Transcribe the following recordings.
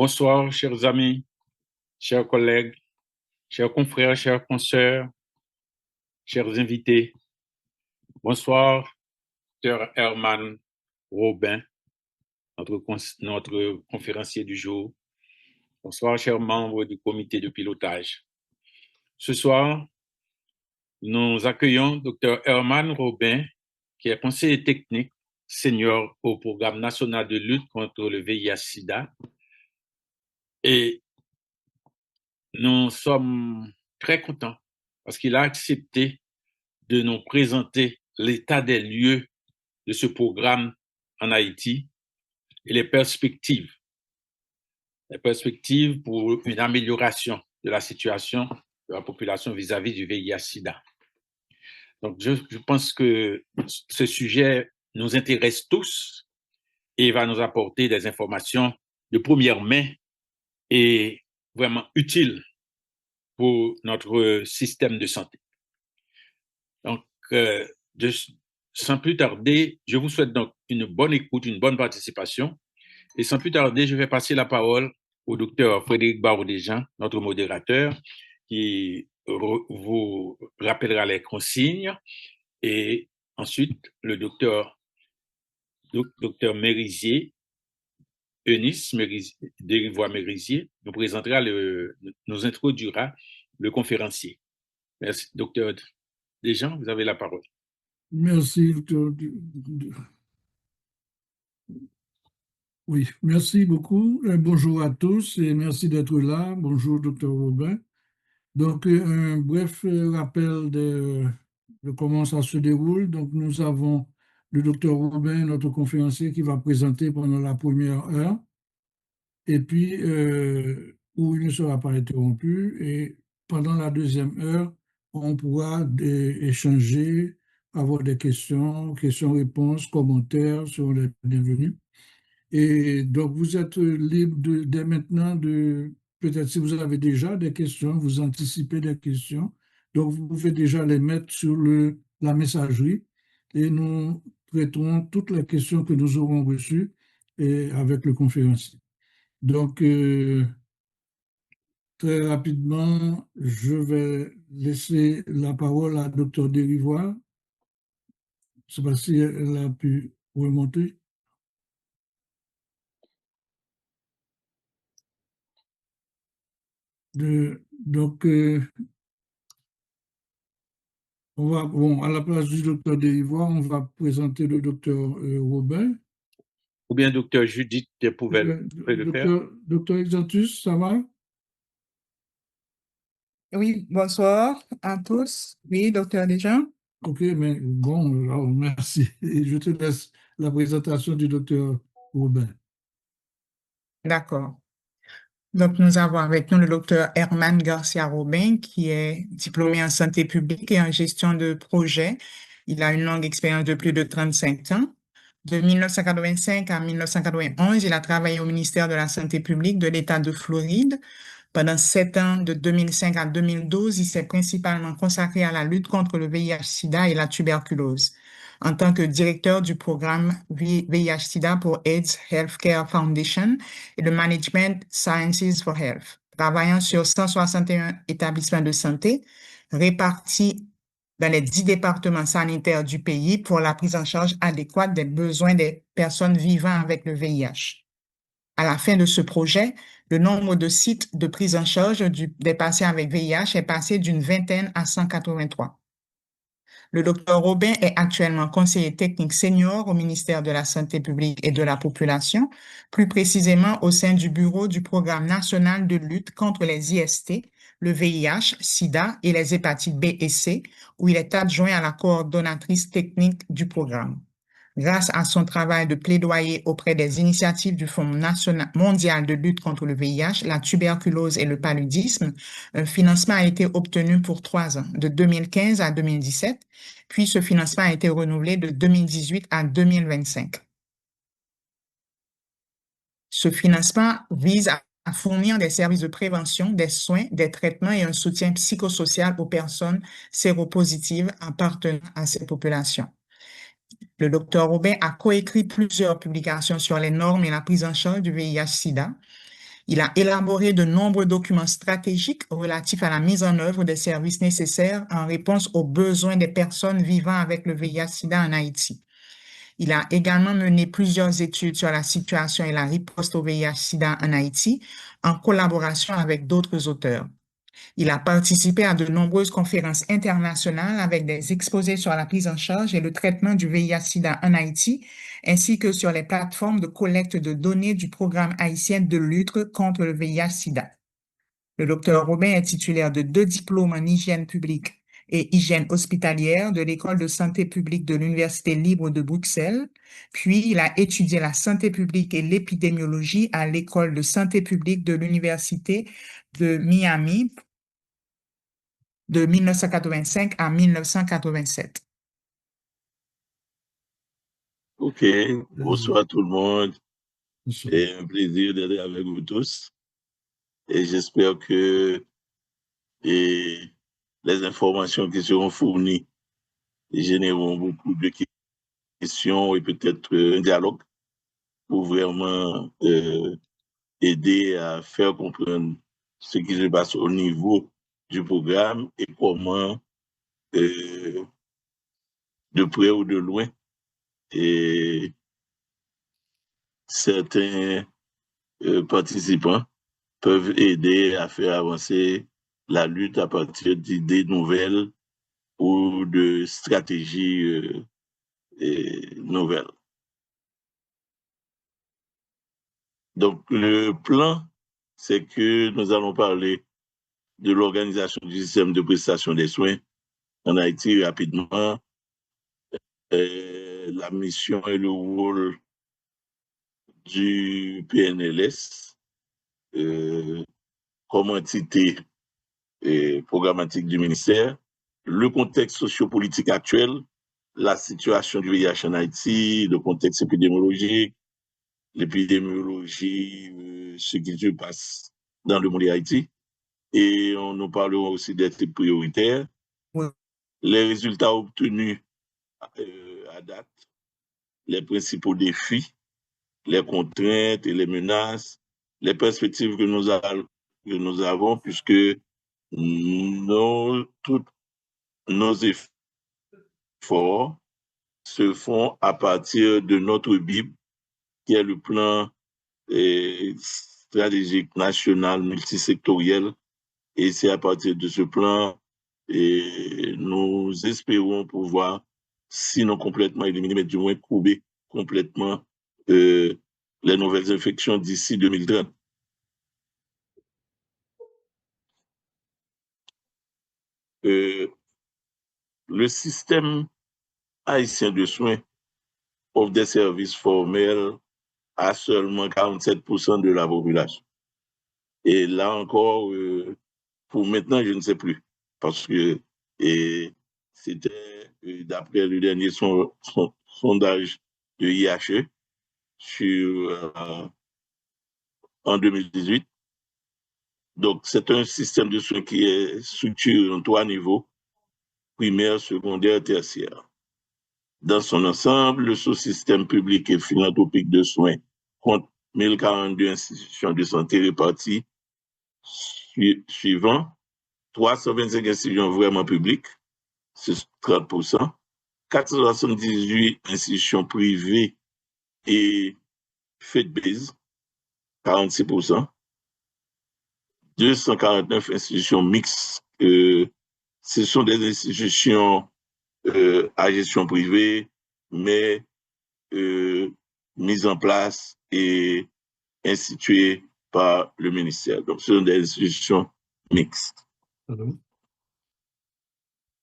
Bonsoir, chers amis, chers collègues, chers confrères, chers consoeurs, chers invités. Bonsoir, Dr Herman Robin, notre conférencier du jour. Bonsoir, chers membres du comité de pilotage. Ce soir, nous accueillons Dr Herman Robin, qui est conseiller technique senior au programme national de lutte contre le VIH-Sida. Et nous sommes très contents parce qu'il a accepté de nous présenter l'état des lieux de ce programme en Haïti et les perspectives pour une amélioration de la situation de la population vis-à-vis du VIH-Sida. Donc, je pense que ce sujet nous intéresse tous et va nous apporter des informations de première main et vraiment utiles pour notre système de santé. Donc, sans plus tarder, je vous souhaite donc une bonne écoute, une bonne participation. Et sans plus tarder, je vais passer la parole au docteur Frédéric Barodéjean, notre modérateur, qui vous rappellera les consignes. Et ensuite, le docteur Mérizier, Eunice Derivoire-Mérizier, nous introduira le conférencier. Merci, docteur Desjean, vous avez la parole. Merci, docteur. Oui, merci beaucoup. Bonjour à tous et merci d'être là. Bonjour, docteur Robin. Donc, un bref rappel de comment ça se déroule. Donc, nous avons le docteur Robin, notre conférencier, qui va présenter pendant la première heure. Et puis, où il ne sera pas interrompu. Et pendant la deuxième heure, on pourra échanger, avoir des questions-réponses, commentaires sur les bienvenus. Et donc, vous êtes libre dès maintenant peut-être si vous avez déjà des questions, vous anticipez des questions, donc vous pouvez déjà les mettre sur la messagerie et nous traiterons toutes les questions que nous aurons reçues avec le conférencier. Donc, très rapidement, je vais laisser la parole à Dr Derivoire. Je ne sais pas si elle a pu remonter. Donc, à la place du docteur Derivoire, on va présenter le docteur Robin. Ou bien docteur Judith pouvait le faire. Docteur Exantus, ça va? Oui, bonsoir à tous. Oui, docteur Desjean. Ok, mais bon, alors, merci. Et je te laisse la présentation du docteur Robin. D'accord. Donc, nous avons avec nous le docteur Herman Garcia Robin, qui est diplômé en santé publique et en gestion de projet. Il a une longue expérience de plus de 35 ans. De 1985 à 1991, il a travaillé au ministère de la Santé publique de l'État de Floride. Pendant 7 ans, de 2005 à 2012, il s'est principalement consacré à la lutte contre le VIH-Sida et la tuberculose en tant que directeur du programme VIH-Sida pour AIDS Healthcare Foundation et le Management Sciences for Health, travaillant sur 161 établissements de santé répartis dans les 10 départements sanitaires du pays pour la prise en charge adéquate des besoins des personnes vivant avec le VIH. À la fin de ce projet, le nombre de sites de prise en charge des patients avec VIH est passé d'une vingtaine à 183. Le docteur Robin est actuellement conseiller technique senior au ministère de la Santé publique et de la population, plus précisément au sein du bureau du Programme national de lutte contre les IST, le VIH, SIDA et les hépatites B et C, où il est adjoint à la coordonnatrice technique du programme. Grâce à son travail de plaidoyer auprès des initiatives du Fonds mondial de lutte contre le VIH, la tuberculose et le paludisme, un financement a été obtenu pour 3 ans, de 2015 à 2017, puis ce financement a été renouvelé de 2018 à 2025. Ce financement vise à fournir des services de prévention, des soins, des traitements et un soutien psychosocial aux personnes séropositives appartenant à ces populations. Le docteur Robin a coécrit plusieurs publications sur les normes et la prise en charge du VIH-Sida. Il a élaboré de nombreux documents stratégiques relatifs à la mise en œuvre des services nécessaires en réponse aux besoins des personnes vivant avec le VIH-Sida en Haïti. Il a également mené plusieurs études sur la situation et la riposte au VIH-Sida en Haïti en collaboration avec d'autres auteurs. Il a participé à de nombreuses conférences internationales avec des exposés sur la prise en charge et le traitement du VIH-Sida en Haïti, ainsi que sur les plateformes de collecte de données du programme haïtien de lutte contre le VIH-Sida. Le docteur Robin est titulaire de 2 diplômes en hygiène publique et hygiène hospitalière de l'École de santé publique de l'Université libre de Bruxelles, puis il a étudié la santé publique et l'épidémiologie à l'École de santé publique de l'Université de Miami de 1985 à 1987. OK, bonsoir tout le monde. C'est un plaisir d'être avec vous tous. Et j'espère que les informations qui seront fournies généreront beaucoup de questions et peut-être un dialogue pour vraiment aider à faire comprendre ce qui se passe au niveau du programme et comment, de près ou de loin, et certains participants peuvent aider à faire avancer la lutte à partir d'idées nouvelles ou de stratégies nouvelles. Donc, le plan, c'est que nous allons parler de l'organisation du système de prestation des soins en Haïti rapidement, la mission et le rôle du PNLS comme entité programmatique du ministère, le contexte sociopolitique actuel, la situation du VIH en Haïti, le contexte épidémiologique, l'épidémiologie, ce qui se passe dans le monde d'Haïti. Et on nous parlera aussi d'être prioritaires. Oui. Les résultats obtenus à date, les principaux défis, les contraintes et les menaces, les perspectives que nous avons, puisque tous nos efforts se font à partir de notre Bible, qui est le plan stratégique national multisectoriel. Et c'est à partir de ce plan, et nous espérons pouvoir, sinon complètement éliminer, mais du moins couper complètement les nouvelles infections d'ici 2030. Le système haïtien de soins offre des services formels à seulement 47% de la population. Et là encore, pour maintenant, je ne sais plus, parce que c'était d'après le dernier sondage de IHE en 2018. Donc, c'est un système de soins qui est structuré en 3 niveaux, primaire, secondaire, tertiaire. Dans son ensemble, le sous-système public et philanthropique de soins compte 1042 institutions de santé réparties suivant 325 institutions vraiment publiques, c'est 30%, 478 institutions privées et faith-based, 46%, 249 institutions mixtes, ce sont des institutions à gestion privée, mais mises en place et instituées par le ministère. Donc, ce sont des institutions mixtes.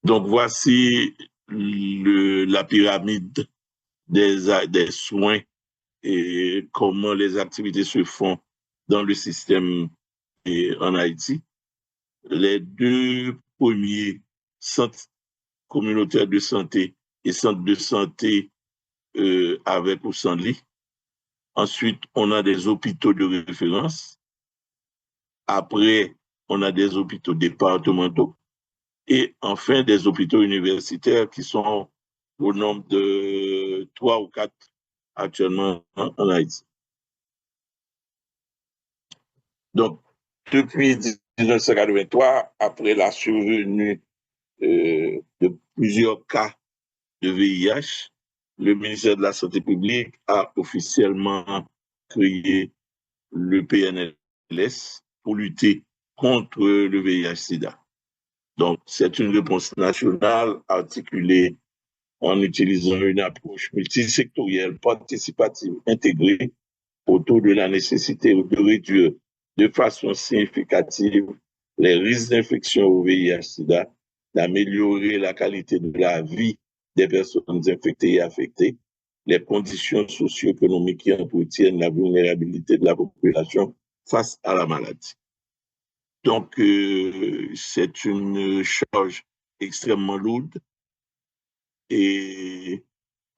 Donc, voici la pyramide des soins et comment les activités se font dans le système en Haïti. Les 2 premiers centres communautaires de santé et centres de santé avec ou sans lit. Ensuite, on a des hôpitaux de référence. Après, on a des hôpitaux départementaux. Et enfin, des hôpitaux universitaires qui sont au nombre de 3 ou 4 actuellement en Haïti. Donc, depuis 1983, après la survenue de plusieurs cas de VIH, le ministère de la Santé publique a officiellement créé le PNLS pour lutter contre le VIH-Sida. Donc, c'est une réponse nationale articulée en utilisant une approche multisectorielle, participative, intégrée autour de la nécessité de réduire de façon significative les risques d'infection au VIH-Sida, d'améliorer la qualité de la vie des personnes infectées et affectées, les conditions socio-économiques qui entretiennent la vulnérabilité de la population face à la maladie. Donc, c'est une charge extrêmement lourde et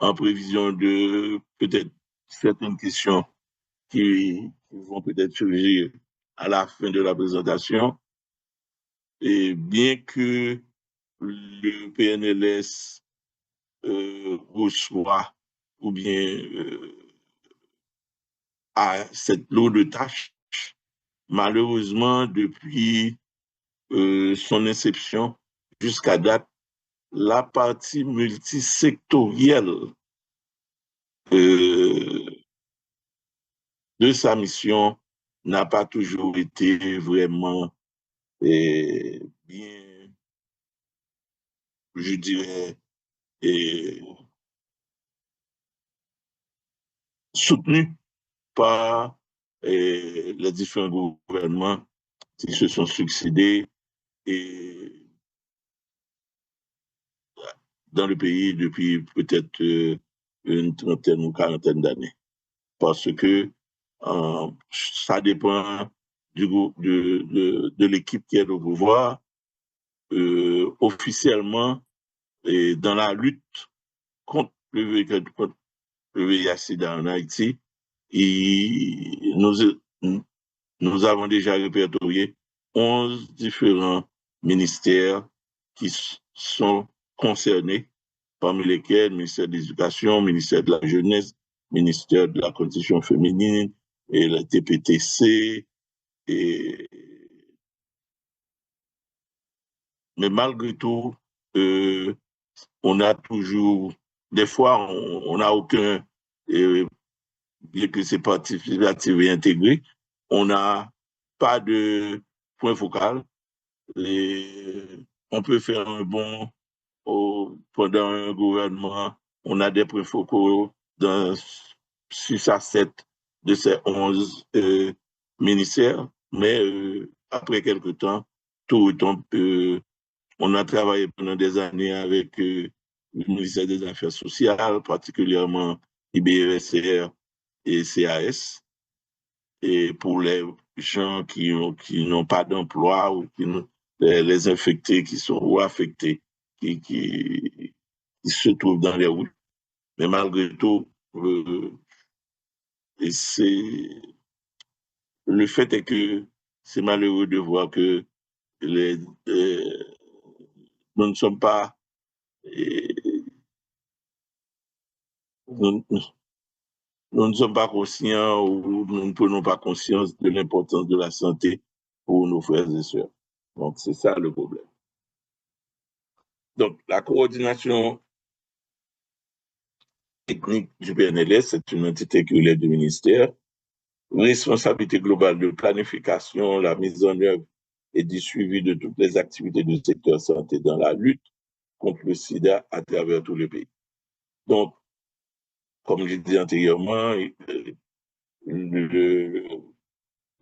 en prévision de peut-être certaines questions qui vont peut-être surgir à la fin de la présentation. Et bien que le PNLS reçoit ou bien a cette lourde tâche, malheureusement, depuis son inception jusqu'à date, la partie multisectorielle de sa mission n'a pas toujours été vraiment bien, je dirais, soutenue par les différents gouvernements qui se sont succédés et dans le pays depuis peut-être une trentaine ou quarantaine d'années. Parce que ça dépend de l'équipe qui est au pouvoir. Officiellement, et dans la lutte contre le VIH-Sida en Haïti, nous avons déjà répertorié 11 différents ministères qui sont concernés, parmi lesquels le ministère de l'Éducation, le ministère de la Jeunesse, le ministère de la Condition féminine et le TPTC. Mais malgré tout, on a toujours, des fois, on n'a aucun, bien que c'est participatif et intégré, on n'a pas de point focal. On peut faire un bond pendant un gouvernement, on a des points focaux dans 6 à 7 de ces 11 ministères, mais après quelque temps, tout retombe. On a travaillé pendant des années avec le ministère des Affaires sociales, particulièrement IBESR et CAS, et pour les gens qui n'ont pas d'emploi ou les infectés qui sont ou affectés, qui se trouvent dans les rues. Mais malgré tout, le fait est que c'est malheureux de voir que nous ne sommes pas nous ne sommes pas conscients ou nous ne prenons pas conscience de l'importance de la santé pour nos frères et sœurs. Donc, c'est ça le problème. Donc, la coordination technique du PNLS, c'est une entité qui relève du ministère. Responsabilité globale de planification, la mise en œuvre et du suivi de toutes les activités du secteur santé dans la lutte contre le sida à travers tout le pays. Donc, comme je disais antérieurement,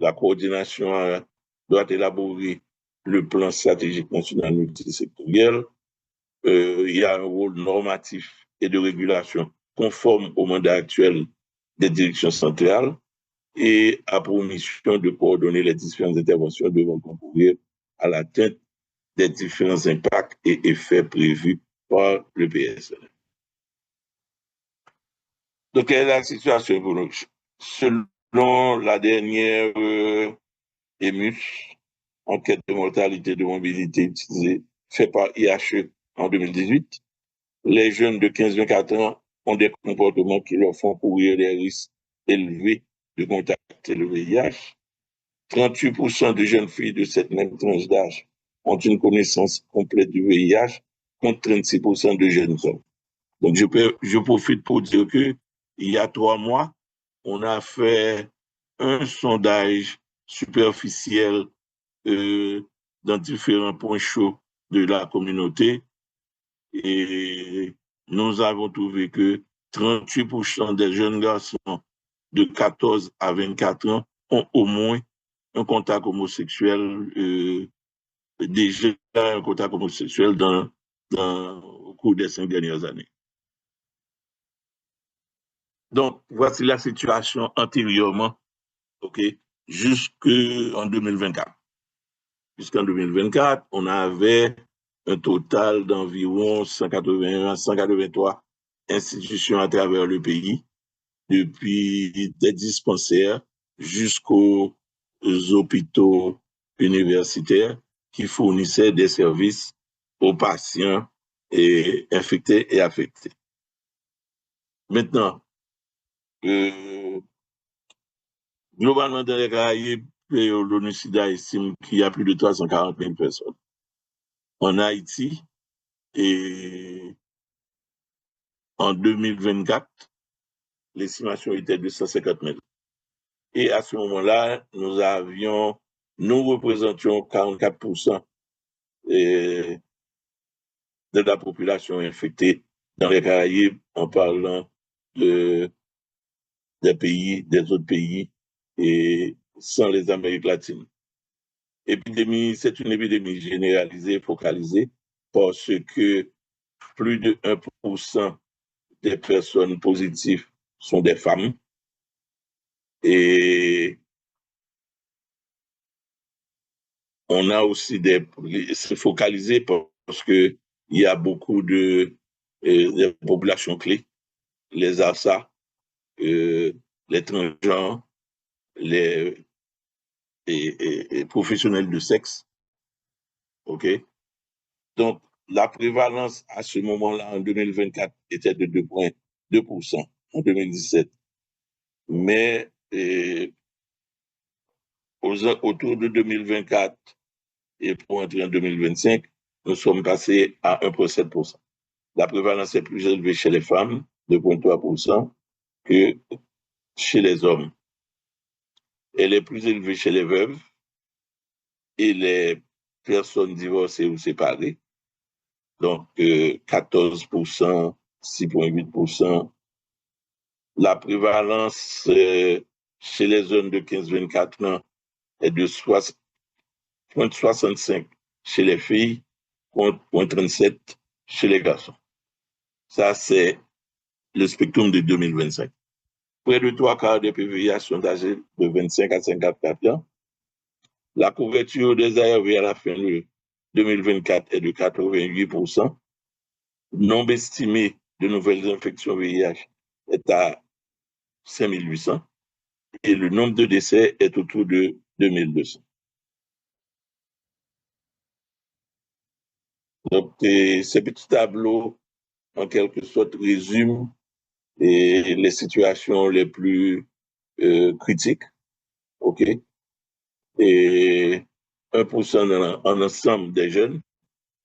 la coordination doit élaborer le plan stratégique national multisectoriel. Il y a un rôle normatif et de régulation conforme au mandat actuel des directions centrales et a pour mission de coordonner les différentes interventions devant concourir à l'atteinte des différents impacts et effets prévus par le PSN. Donc, quelle est la situation pour nous? Selon la dernière EMUS, enquête de mortalité de mobilité utilisée, fait par IHE en 2018, les jeunes de 15-24 ans ont des comportements qui leur font courir des risques élevés de contacter le VIH. 38% de jeunes filles de cette même tranche d'âge ont une connaissance complète du VIH, contre 36% de jeunes hommes. Donc, je profite pour dire que il y a 3 mois, on a fait un sondage superficiel dans différents points chauds de la communauté et nous avons trouvé que 38% des jeunes garçons de 14 à 24 ans ont au moins un contact homosexuel, déjà un contact homosexuel au cours des 5 dernières années. Donc, voici la situation antérieurement, OK, jusqu'en 2024. Jusqu'en 2024, on avait un total d'environ 181, 183 institutions à travers le pays, depuis des dispensaires jusqu'aux hôpitaux universitaires qui fournissaient des services aux patients infectés et affectés. Maintenant, globalement, dans les Caraïbes, l'ONU-SIDA estime qu'il y a plus de 340 000 personnes. En Haïti, et en 2024, l'estimation était de 150 000. Et à ce moment-là, nous représentions 44% de la population infectée dans les Caraïbes en parlant des autres pays et sans les Amériques latines. Épidémie, c'est une épidémie généralisée, focalisée, parce que plus de 1% des personnes positives sont des femmes. Et on a aussi c'est focalisé parce qu'il y a beaucoup de populations clés, les ASA, les transgenres, les professionnels de sexe. OK? Donc, la prévalence à ce moment-là, en 2024, était de 2,2% en 2017. Mais autour de 2024 et pour entrer en 2025, nous sommes passés à 1,7%. La prévalence est plus élevée chez les femmes, 2,3%, que chez les hommes. Elle est plus élevée chez les veuves et les personnes divorcées ou séparées. Donc, 14%, 6,8%. La prévalence chez les jeunes de 15-24 ans est de 0,65 chez les filles, contre 0,37 chez les garçons. Ça, c'est le spectrum de 2025. Près de 3/4 des PVIH sont âgés de 25 à 54 ans. La couverture des ARV à la fin de 2024 est de 88%. Le nombre estimé de nouvelles infections VIH est à 5800 et le nombre de décès est autour de 2200. Donc, ces petits tableaux, en quelque sorte, résument les situations les plus critiques, OK? Et 1% en ensemble des jeunes,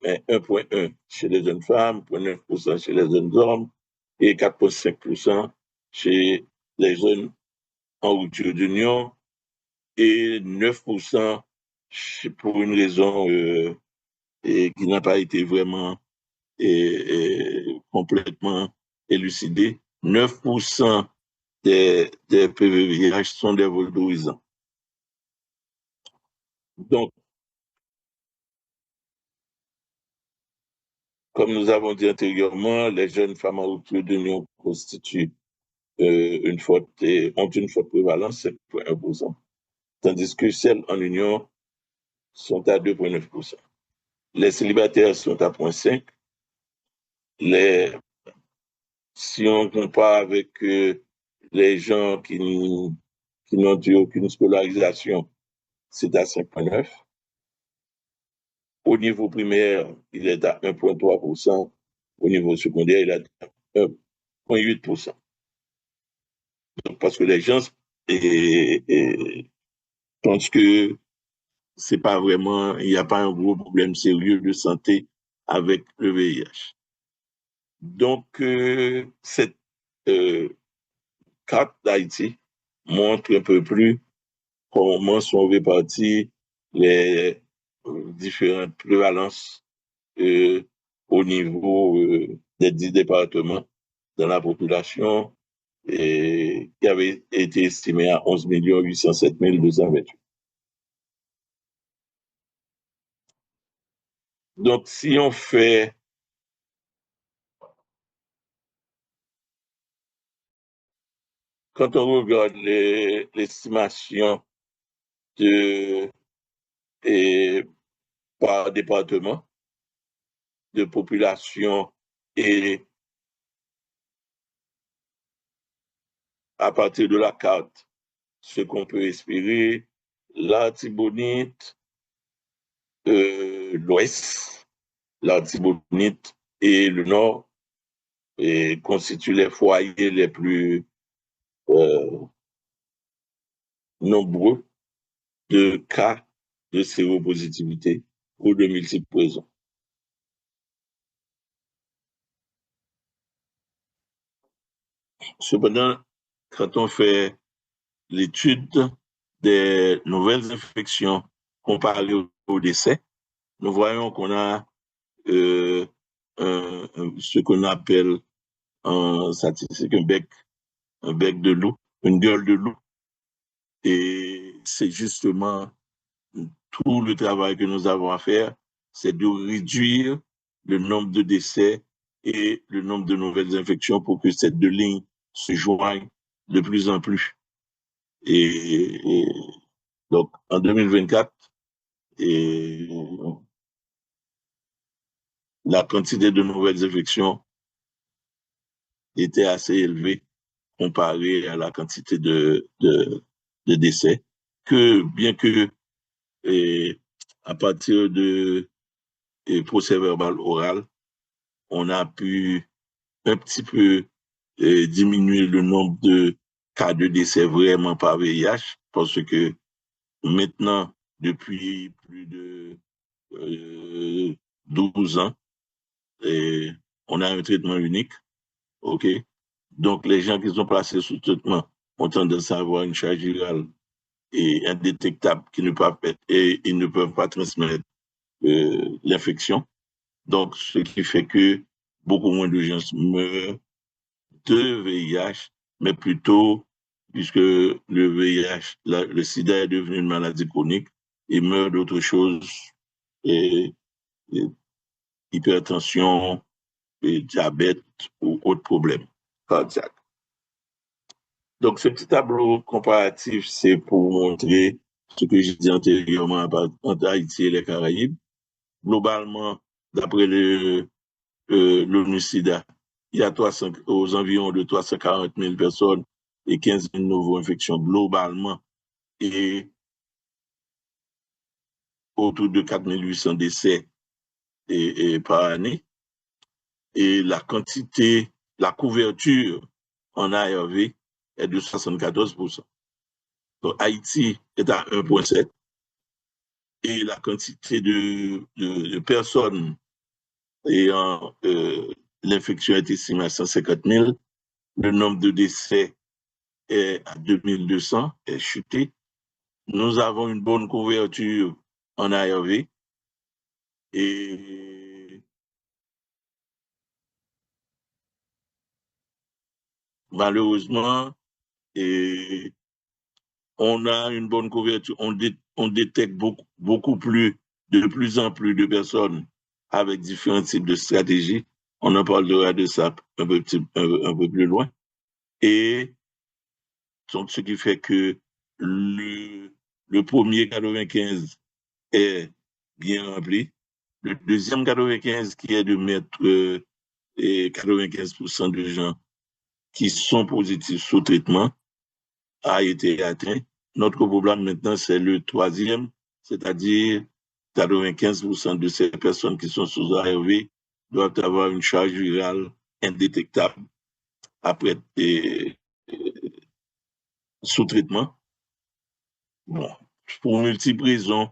mais 1,1 chez les jeunes femmes, 0,9% chez les jeunes hommes et 4,5% chez les jeunes en rupture d'union et 9% pour une raison qui n'a pas été vraiment complètement élucidée. 9% des PVVIH sont des voldorisants. Donc, comme nous avons dit antérieurement, les jeunes femmes en rupture d'union constituent ont une forte prévalence, 7,1%, tandis que celles en union sont à 2,9%. Les célibataires sont à 0,5%. Si on compare avec les gens qui n'ont eu aucune scolarisation, c'est à 5,9%. Au niveau primaire, il est à 1,3%. Au niveau secondaire, il est à 1,8%. Donc, parce que les gens pense que c'est pas vraiment, il n'y a pas un gros problème sérieux de santé avec le VIH. Donc, cette carte d'Haïti montre un peu plus comment sont réparties les différentes prévalences au niveau des 10 départements dans la population qui avait été estimée à 11 807 228. Donc, si on fait quand on regarde l'estimation par département de population et à partir de la carte, ce qu'on peut espérer, l'Artibonite, l'Ouest, l'Artibonite et le Nord constituent les foyers les plus nombreux de cas de séropositivité ou de multiples raisons. Cependant, quand on fait l'étude des nouvelles infections comparées au décès, nous voyons qu'on a ce qu'on appelle en statistique un bec de loup, une gueule de loup. Et c'est justement tout le travail que nous avons à faire, c'est de réduire le nombre de décès et le nombre de nouvelles infections pour que ces deux lignes se joignent de plus en plus. Et donc, en 2024, la quantité de nouvelles infections était assez élevée comparée à la quantité de décès, que bien que à partir de procès-verbal oral, on a pu un petit peu diminuer le nombre de cas de décès vraiment par VIH, parce que maintenant, depuis plus de 12 ans, on a un traitement unique, OK? Donc, les gens qui sont placés sous traitement ont tendance à avoir une charge virale et indétectable qui ne peuvent pas, et ils ne peuvent pas transmettre l'infection. Donc, ce qui fait que beaucoup moins de gens meurent de VIH, mais plutôt, puisque le VIH, le sida est devenu une maladie chronique, ils meurent d'autres choses, et hypertension, et diabète ou autres problèmes cardiaques. Donc, ce petit tableau comparatif, c'est pour montrer ce que j'ai dit antérieurement entre Haïti et les Caraïbes. Globalement, d'après l'ONU-SIDA, il y a aux environs de 340 000 personnes et 15 000 nouveaux infections globalement et autour de 4 800 décès par année. Et la couverture en ARV est de 74%. Donc, Haïti est à 1,7 et la quantité de personnes ayant l'infection est estimée à 150 000. Le nombre de décès est à 2200, est chuté. Nous avons une bonne couverture en ARV et malheureusement, on a une bonne couverture. On détecte beaucoup plus, de plus en plus de personnes avec différents types de stratégies. On en parlera de ça un peu plus loin. Et donc, ce qui fait que le premier 95 est bien rempli. Le deuxième 95, qui est de mettre 95% de gens qui sont positifs sous traitement, a été atteint. Notre problème maintenant, c'est le troisième, c'est-à-dire 95% de ces personnes qui sont sous ARV doivent avoir une charge virale indétectable après sous traitement. Bon, pour multiples raisons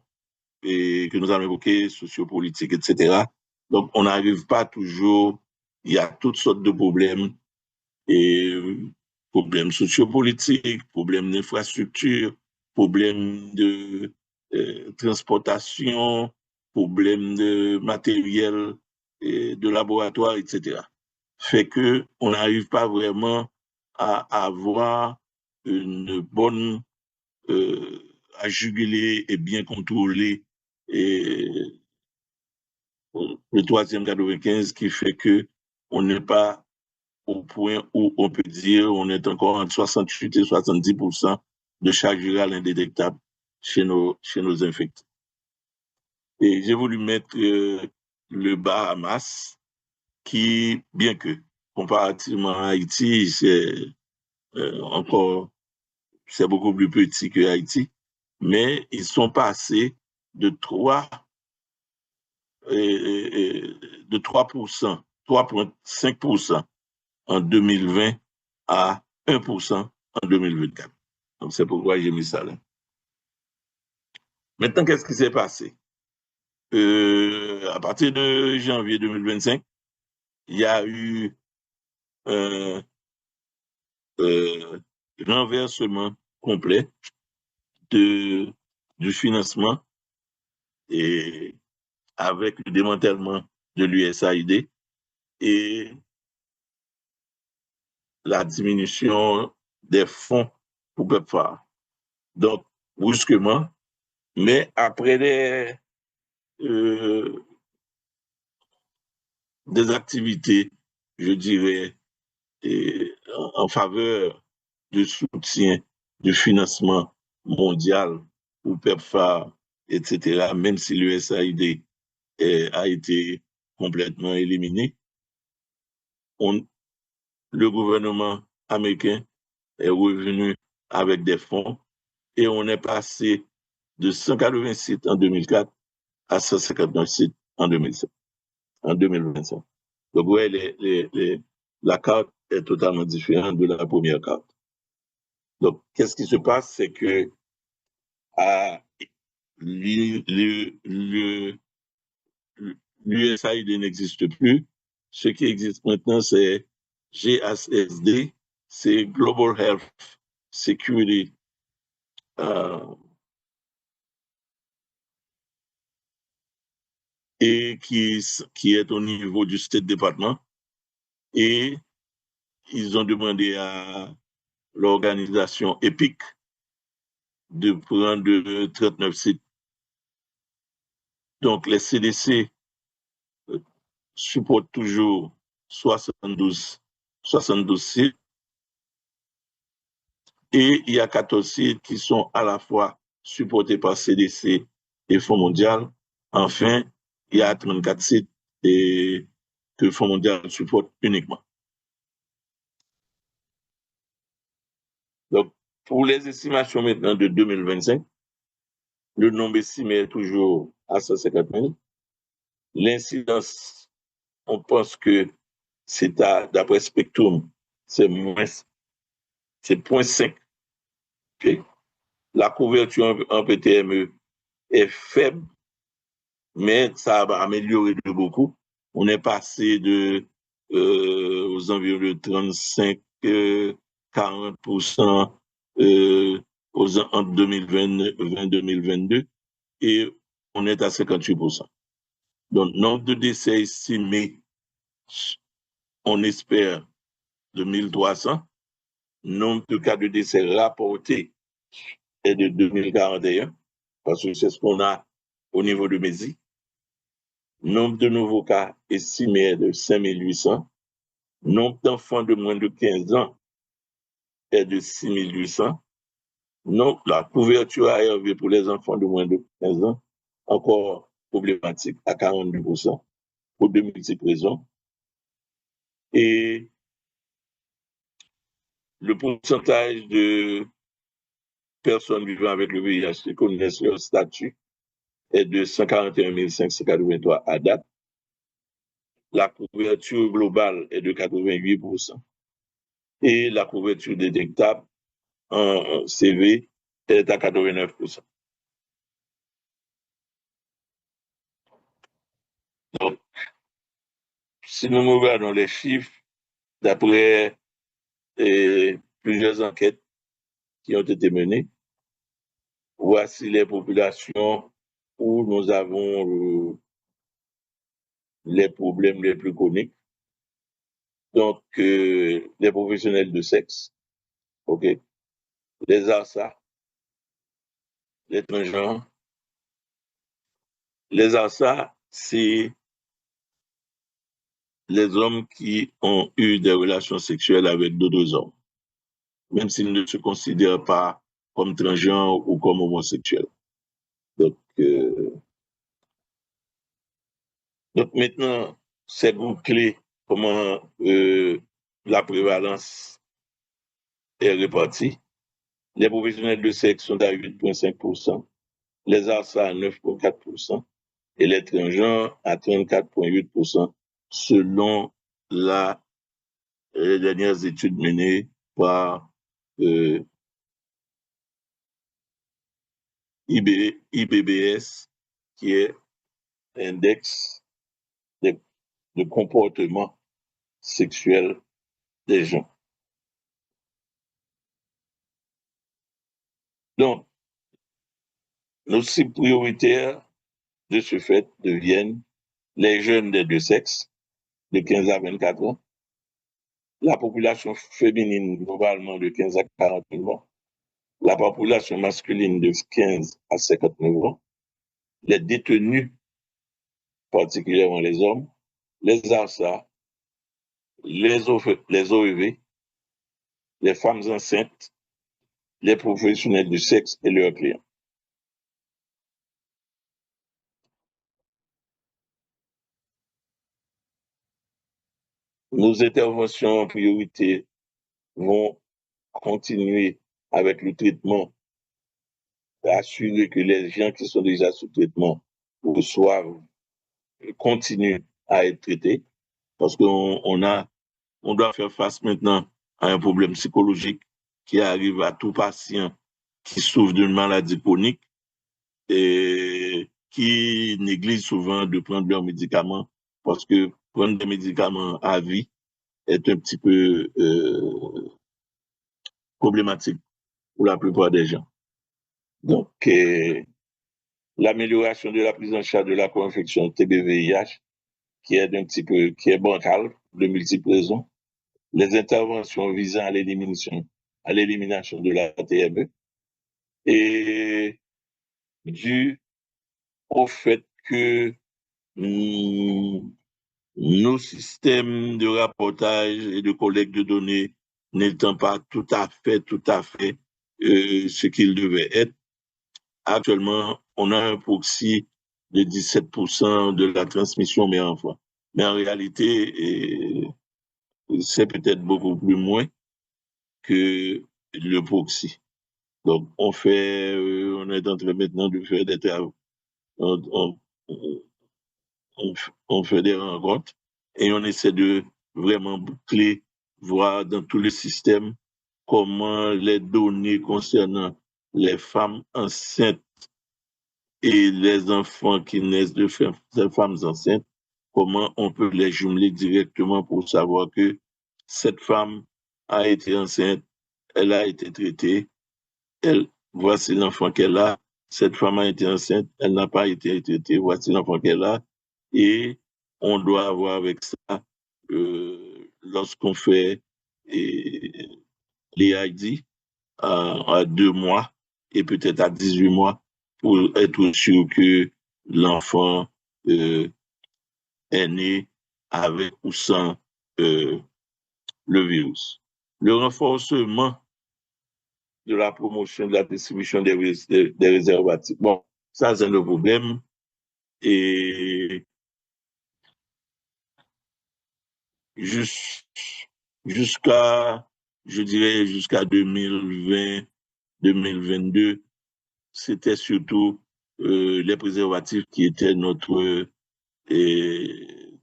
que nous avons évoquées, sociopolitiques, etc. Donc, on n'arrive pas toujours, il y a toutes sortes de problèmes, et problèmes sociopolitiques, problèmes d'infrastructure, problèmes de transportation, problèmes de matériel, de laboratoire, etc. Fait que on n'arrive pas vraiment à avoir une bonne, à juguler et bien contrôler le troisième 95 qui fait que on n'est pas au point où on peut dire on est encore entre 68 et 70% de charge virale indétectable chez nos infectés. Et j'ai voulu mettre le Bahamas, qui, bien que comparativement à Haïti, c'est beaucoup plus petit que Haïti, mais ils sont passés de 3%, 3,5% en 2020 à 1% en 2024. Donc, c'est pourquoi j'ai mis ça là. Maintenant, qu'est-ce qui s'est passé? À partir de janvier 2025, il y a eu un renversement complet du financement et avec le démantèlement de l'USAID et la diminution des fonds pour PEPFAR. Donc, brusquement, mais après des activités, je dirais, en faveur du soutien du financement mondial pour PEPFAR, etc., même si l'USAID a été complètement éliminé, le gouvernement américain est revenu avec des fonds et on est passé de 180 sites en 2004 à 159 sites en 2025. Donc, ouais, la carte est totalement différente de la première carte. Donc, qu'est-ce qui se passe? C'est que l'USAID n'existe plus. Ce qui existe maintenant, c'est GHSD, c'est Global Health Security et qui est au niveau du State Department. Et ils ont demandé à l'organisation EPIC de prendre 39 sites. Donc, les CDC supportent toujours 72 sites. Et il y a 14 sites qui sont à la fois supportés par CDC et Fonds mondial. Enfin, il y a 34 sites que Fonds mondial supporte uniquement. Donc, pour les estimations maintenant de 2025, le nombre estimé est toujours à 150 000. L'incidence, on pense que c'est d'après Spectrum, c'est 0,5. Okay? La couverture en PTME est faible, mais ça va améliorer de beaucoup. On est passé aux environs de 35-40% entre 2020-2022 et on est à 58%. Donc, nombre de décès estimés, on espère de 1300. Nombre de cas de décès rapportés est de 2041, parce que c'est ce qu'on a au niveau de MESI. Nombre de nouveaux cas estimés est de 5800. Nombre d'enfants de moins de 15 ans est de 6800. Donc, la couverture ARV pour les enfants de moins de 15 ans, encore problématique à 42%, pour de multiples raisons. Et le pourcentage de personnes vivant avec le VIH qui connaissent leur statut est de 141 583 à date. La couverture globale est de 88%. Et la couverture détectable en CV est à 89%. si nous regardons les chiffres, d'après plusieurs enquêtes qui ont été menées, voici les populations où nous avons les problèmes les plus chroniques. Donc, les professionnels de sexe, ok, les ARSA, les transgenres. Les ARSA, c'est les hommes qui ont eu des relations sexuelles avec d'autres hommes, même s'ils ne se considèrent pas comme transgenres ou comme homosexuels. Donc maintenant, c'est bouclé comment la prévalence est répartie. Les professionnels de sexe sont à 8,5%, les ARSA à 9,4% et les transgenres à 34,8% selon les dernières études menées par IBBS, qui est l'index de comportement sexuel des gens. Donc, nos cibles prioritaires de ce fait deviennent les jeunes des deux sexes, de 15 à 24 ans, la population féminine globalement de 15 à 49 ans, la population masculine de 15 à 59 ans, les détenus, particulièrement les hommes, les ARSA, les OEV, les femmes enceintes, les professionnels du sexe et leurs clients. Nos interventions en priorité vont continuer avec le traitement, assurer que les gens qui sont déjà sous traitement continuent à être traités, parce qu'on doit faire face maintenant à un problème psychologique qui arrive à tout patient qui souffre d'une maladie chronique et qui néglige souvent de prendre leurs médicaments, parce que prendre des médicaments à vie est un petit peu problématique pour la plupart des gens. Donc, l'amélioration de la prise en charge de la co-infection TB-VIH, qui est bancale, de multiples raisons, les interventions visant à l'élimination de la TME, et dû au fait que nos systèmes de rapportage et de collecte de données n'étant pas tout à fait ce qu'ils devaient être, actuellement, on a un proxy de 17% de la transmission mère-enfant. Mais en réalité, c'est peut-être beaucoup plus moins que le proxy. Donc, on est en train maintenant de faire des travaux. On fait des rencontres et on essaie de vraiment boucler, voir dans tous les systèmes comment les données concernant les femmes enceintes et les enfants qui naissent de femmes enceintes, comment on peut les jumeler directement pour savoir que cette femme a été enceinte, elle a été traitée, voici l'enfant qu'elle a, cette femme a été enceinte, elle n'a pas été traitée, voici l'enfant qu'elle a, et on doit avoir avec ça, lorsqu'on fait l'EID à 2 mois et peut-être à 18 mois, pour être sûr que l'enfant est né avec ou sans le virus. Le renforcement de la promotion de la distribution des réservatifs. Bon, ça c'est le problème. Et jusqu'à 2020, 2022, c'était surtout les préservatifs qui étaient notre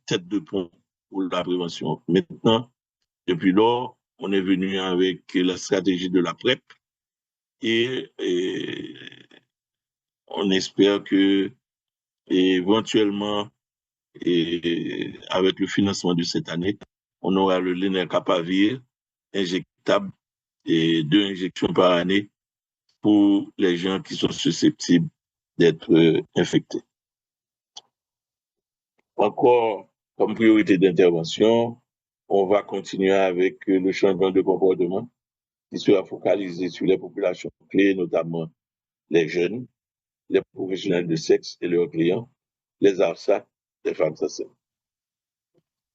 tête de pont pour la prévention. Maintenant, depuis lors, on est venu avec la stratégie de la PrEP et on espère que éventuellement Et avec le financement de cette année, on aura le Lenacapavir injectable et 2 injections par année pour les gens qui sont susceptibles d'être infectés. Encore, comme priorité d'intervention, on va continuer avec le changement de comportement qui sera focalisé sur les populations clés, notamment les jeunes, les professionnels de sexe et leurs clients, les ARSA, les femmes enceintes.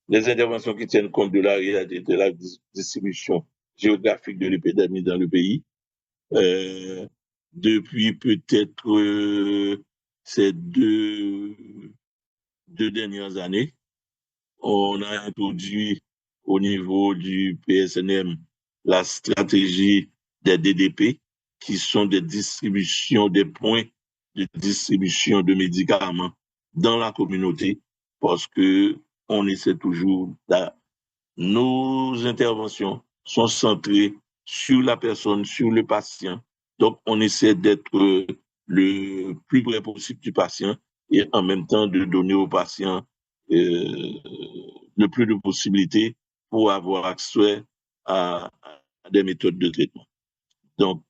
Les interventions qui tiennent compte de la réalité de la distribution géographique de l'épidémie dans le pays. Depuis peut-être ces deux dernières années, on a introduit au niveau du PSNM la stratégie des DDP, qui sont des distributions, des points de distribution de médicaments dans la communauté, parce que on essaie toujours, nos interventions sont centrées sur la personne, sur le patient. Donc, on essaie d'être le plus près possible du patient et en même temps de donner au patient le plus de possibilités pour avoir accès à des méthodes de traitement. Donc,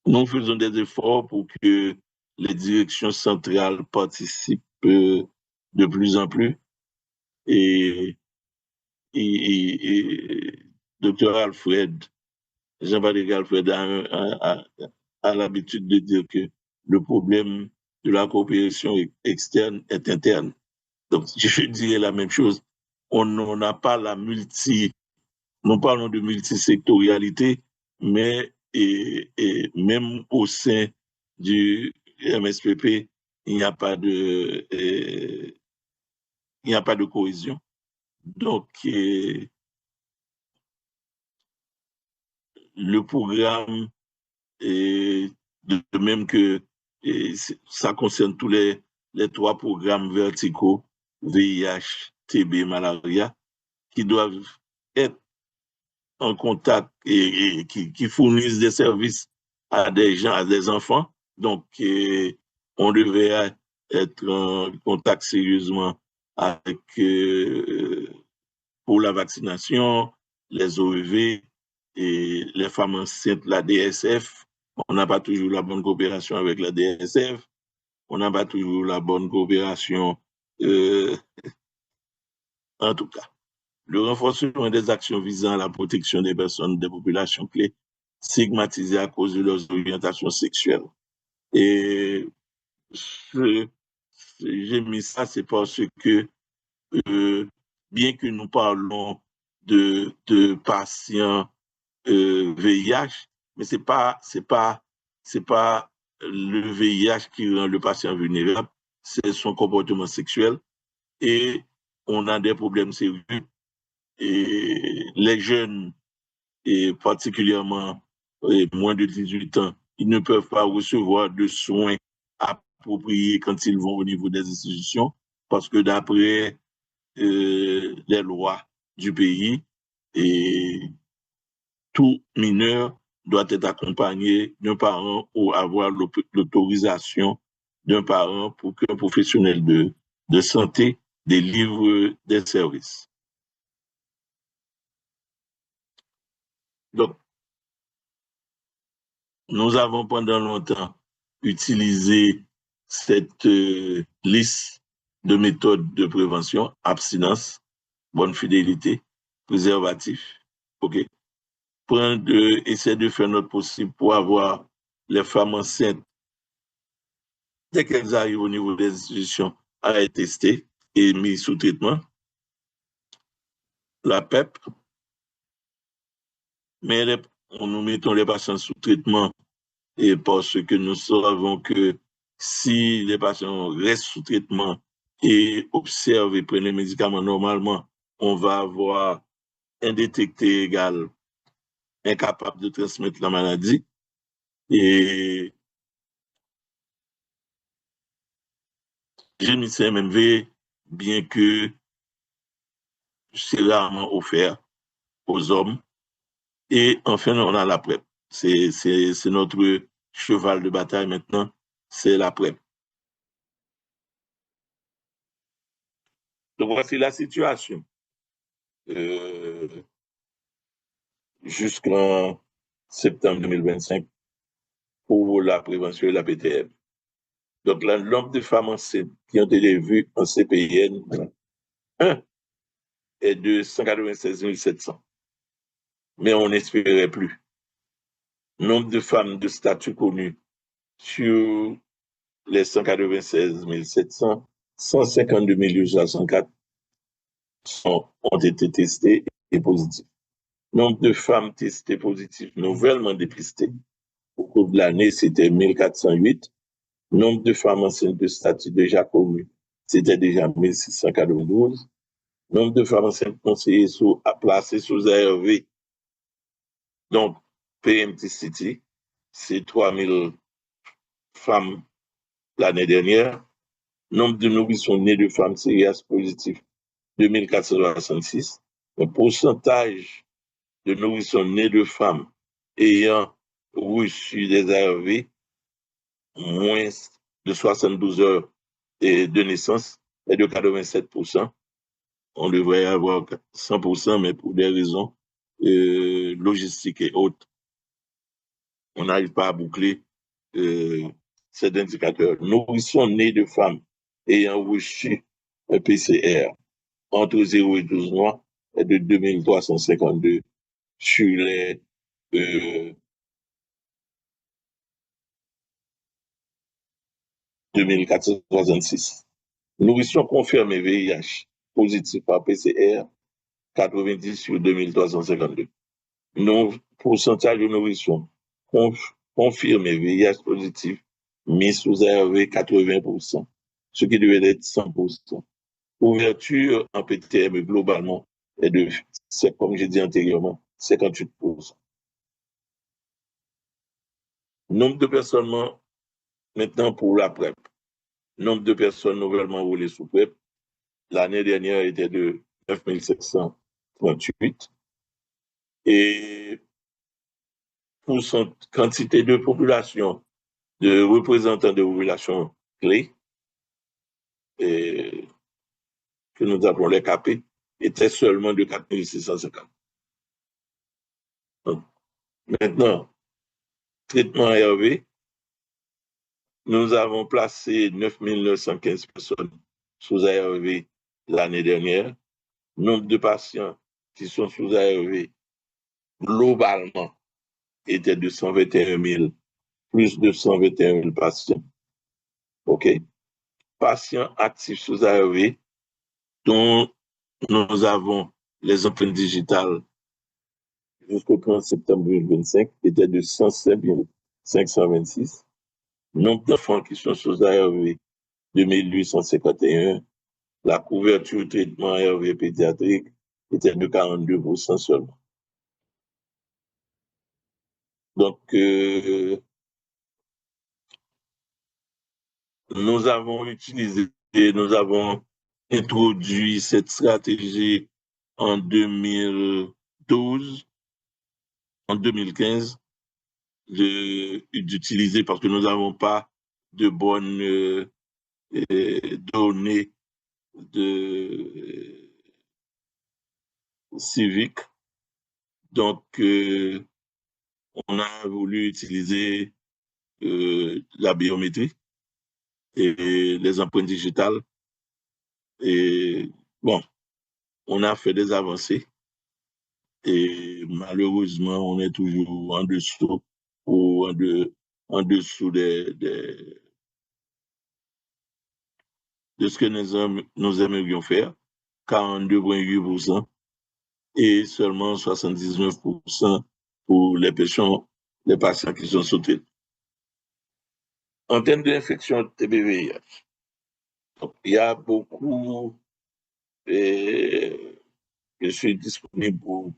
nous faisons des efforts pour que les directions centrales participent de plus en plus. Et Dr. Alfred, Jean-Patrick Alfred a l'habitude de dire que le problème de la coopération externe est interne. Donc, je dirais la même chose. On n'a pas nous parlons de multisectorialité, mais même au sein du MSPP, il n'y a pas de cohésion. Donc, le programme, de même que ça concerne tous les 3 programmes verticaux, VIH, TB, malaria, qui doivent être en contact et qui fournissent des services à des gens, à des enfants. Donc, on devait être en contact sérieusement avec, pour la vaccination, les OEV et les femmes enceintes, la DSF. On n'a pas toujours la bonne coopération avec la DSF. On n'a pas toujours la bonne coopération, en tout cas. Le renforcement des actions visant à la protection des personnes des populations clés stigmatisées à cause de leurs orientations sexuelles. Et j'ai mis ça, c'est parce que bien que nous parlons de patients VIH, mais c'est pas le VIH qui rend le patient vulnérable, c'est son comportement sexuel et on a des problèmes sérieux. Et les jeunes, et particulièrement moins de 18 ans, ils ne peuvent pas recevoir de soins appropriés quand ils vont au niveau des institutions, parce que d'après les lois du pays, et tout mineur doit être accompagné d'un parent ou avoir l'autorisation d'un parent pour qu'un professionnel de santé délivre des services. Donc, nous avons pendant longtemps utilisé cette liste de méthodes de prévention: abstinence, bonne fidélité, préservatif. OK? Essayer de faire notre possible pour avoir les femmes enceintes, dès qu'elles arrivent au niveau des institutions, à être testées et mises sous traitement. La PEP, mais nous mettons les patients sous traitement et parce que nous savons que si les patients restent sous traitement et observent et prennent les médicaments normalement, on va avoir un détecté égal incapable de transmettre la maladie. Et j'ai mis CMMV, bien que c'est rarement offert aux hommes. Et enfin, on a la PrEP. C'est notre cheval de bataille maintenant, c'est la PrEP. Donc voici la situation. Jusqu'en septembre 2025 pour la prévention et la PTM. Donc, le nombre de femmes enceintes qui ont été vues en CPIN 1 est de 196 700. Mais on n'espérait plus. Nombre de femmes de statut connu sur les 196 700, 152 864 ont été testées et positives. Nombre de femmes testées positives nouvellement dépistées au cours de l'année, c'était 1408. Nombre de femmes enceintes de statut déjà connu, c'était déjà 1692. Nombre de femmes enceintes conseillées placées sous ARV, donc PMTCT, c'est 3000 femmes l'année dernière. Nombre de nourrissons nés de femmes CIS positives, 2466. Le pourcentage de nourrissons nés de femmes ayant reçu des ARV, moins de 72 heures de naissance, est de 87%. On devrait avoir 100%, mais pour des raisons logistiques et autres, on n'arrive pas à boucler cet indicateur. Nourrissons nés de femmes ayant reçu un PCR entre 0 et 12 mois est de 2352 sur les 2466. Nourrissons confirmés VIH positif par PCR, 90 sur 2352. Pourcentage de nourrissons confirmés VIH positif mis sous ARV 80%, ce qui devait être 100%. Ouverture en PTM globalement est de, comme j'ai dit antérieurement, 58%. Nombre de personnes maintenant pour la PrEP. Nombre de personnes nouvellement roulées sous PrEP, l'année dernière était de 9738. Et pour son quantité de population, de représentants de population clés, que nous appelons les KP, était seulement de 4650. Donc, maintenant, traitement ARV, nous avons placé 9915 personnes sous ARV l'année dernière. Nombre de patients qui sont sous ARV globalement était de 121 000, plus de 121 000 patients. OK? Patients actifs sous ARV, dont nous avons les empreintes digitales jusqu'au 30 septembre 2025, était de 107 526. Nombre d'enfants qui sont sous ARV, 2851. La couverture du traitement ARV pédiatrique était de 42% seulement. Donc, nous avons introduit cette stratégie en 2012, en 2015, d'utiliser parce que nous n'avons pas de bonnes données civiques. Donc, on a voulu utiliser la biométrie et les empreintes digitales. Et bon, on a fait des avancées et malheureusement, on est toujours en dessous ou en dessous de ce que nous aimerions faire, 42,8% et seulement 79% pour les patients qui sont sautés. En termes d'infection TB-VIH, il y a beaucoup, je suis disponible pour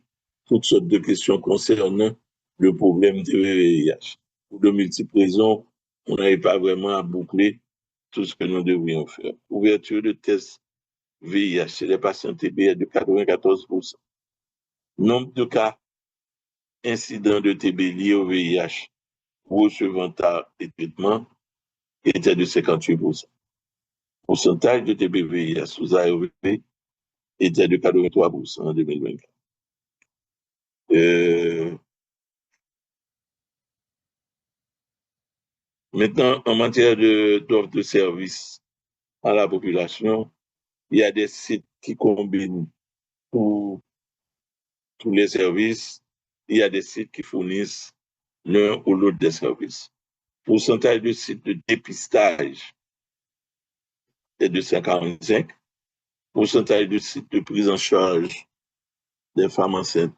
toutes sortes de questions concernant le problème TB-VIH. Pour de multiples raisons, on n'arrive pas vraiment à boucler tout ce que nous devrions faire. Ouverture de tests VIH chez les patients TB est de 94%. Nombre de cas incidents de TB liés au VIH recevant tard et traitement était de 58%. Pourcentage de TBVIH sous ARV était de 83% en 2024. Maintenant, en matière d'offre de services à la population, il y a des sites qui combinent tous les services. Il y a des sites qui fournissent l'un ou l'autre des services. Pourcentage de sites de dépistage est de 145. Pourcentage de sites de prise en charge des femmes enceintes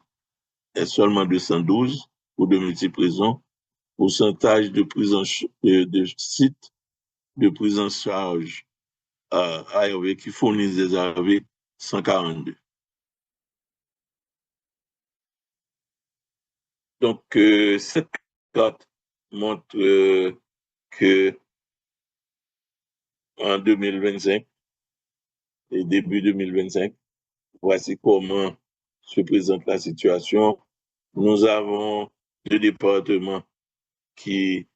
est seulement de 112 pour de multiples raisons. Pourcentage de sites de prise en charge ARV qui fournissent des ARV, 142. Donc, cette carte montre que en 2025 et début 2025, voici comment se présente la situation. Nous avons 2 départements qui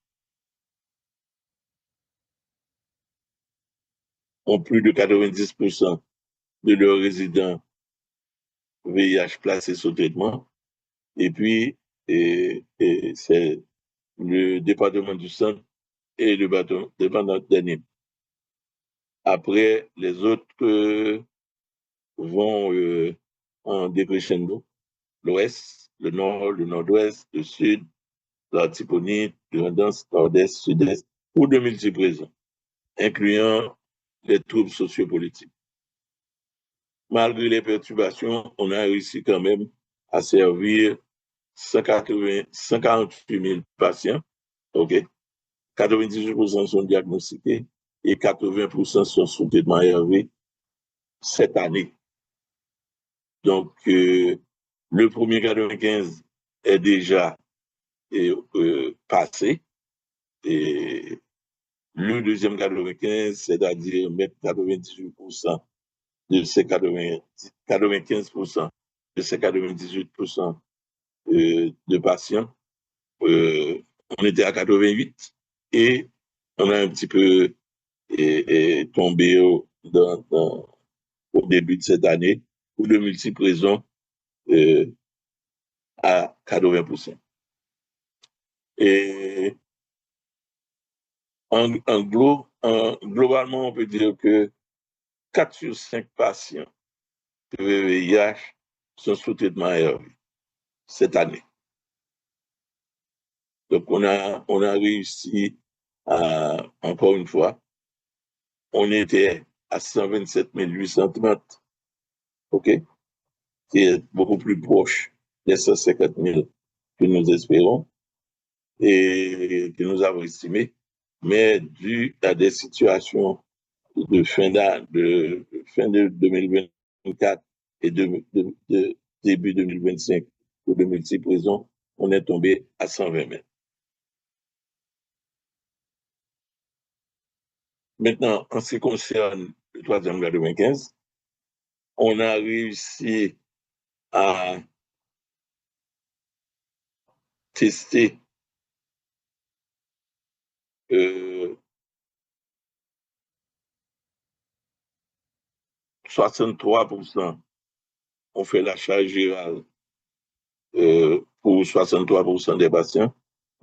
ont plus de 90% de leurs résidents VIH placés sous traitement. Et puis, c'est le département du Centre et le département de Nîmes. Après, les autres vont en décrescendo. L'Ouest, le Nord, le Nord-Ouest, le Sud, l'Artibonite, le Nord-Est, Sud-Est, ou de multiples raisons, incluant les troubles sociopolitiques. Malgré les perturbations, on a réussi quand même à servir 148 000 patients. OK? 98% sont diagnostiqués et 80% sont sous traitement ARV cette année. Donc, le premier 95 est déjà passé. Et le deuxième 95, c'est-à-dire mettre 98% de ces 95% de ces 98% de patients, on était à 88 et on a un petit peu tombé au début de cette année pour de multiples raisons à 80%. Et globalement, on peut dire que 4 sur 5 patients de VIH sont sous traitement ARV cette année. Donc, on a réussi à, encore une fois, on était à 127 830, OK, qui est beaucoup plus proche des 150 000 que nous espérons et que nous avons estimé, mais dû à des situations de fin de 2024 et de début 2025, pour de multiples raisons, on est tombé à 120 000. Maintenant, en ce qui concerne le troisième 95, on a réussi à tester 63%, on fait la charge virale pour 63% des patients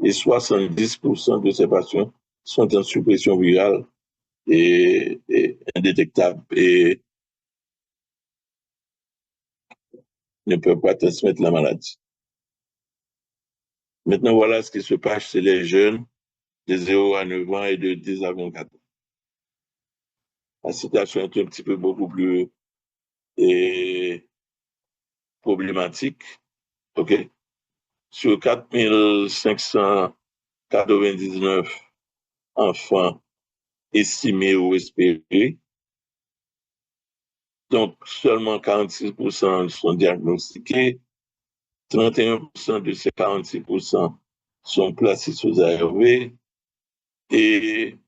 et 70% de ces patients sont en suppression virale et indétectables et ne peuvent pas transmettre la maladie. Maintenant, voilà ce qui se passe chez les jeunes de 0 à 9 ans et de 10 à 24 ans. La situation est un petit peu beaucoup plus problématique. OK? Sur 4 599 enfants estimés ou espérés, donc seulement 46% sont diagnostiqués, 31% de ces 46% sont placés sous ARV et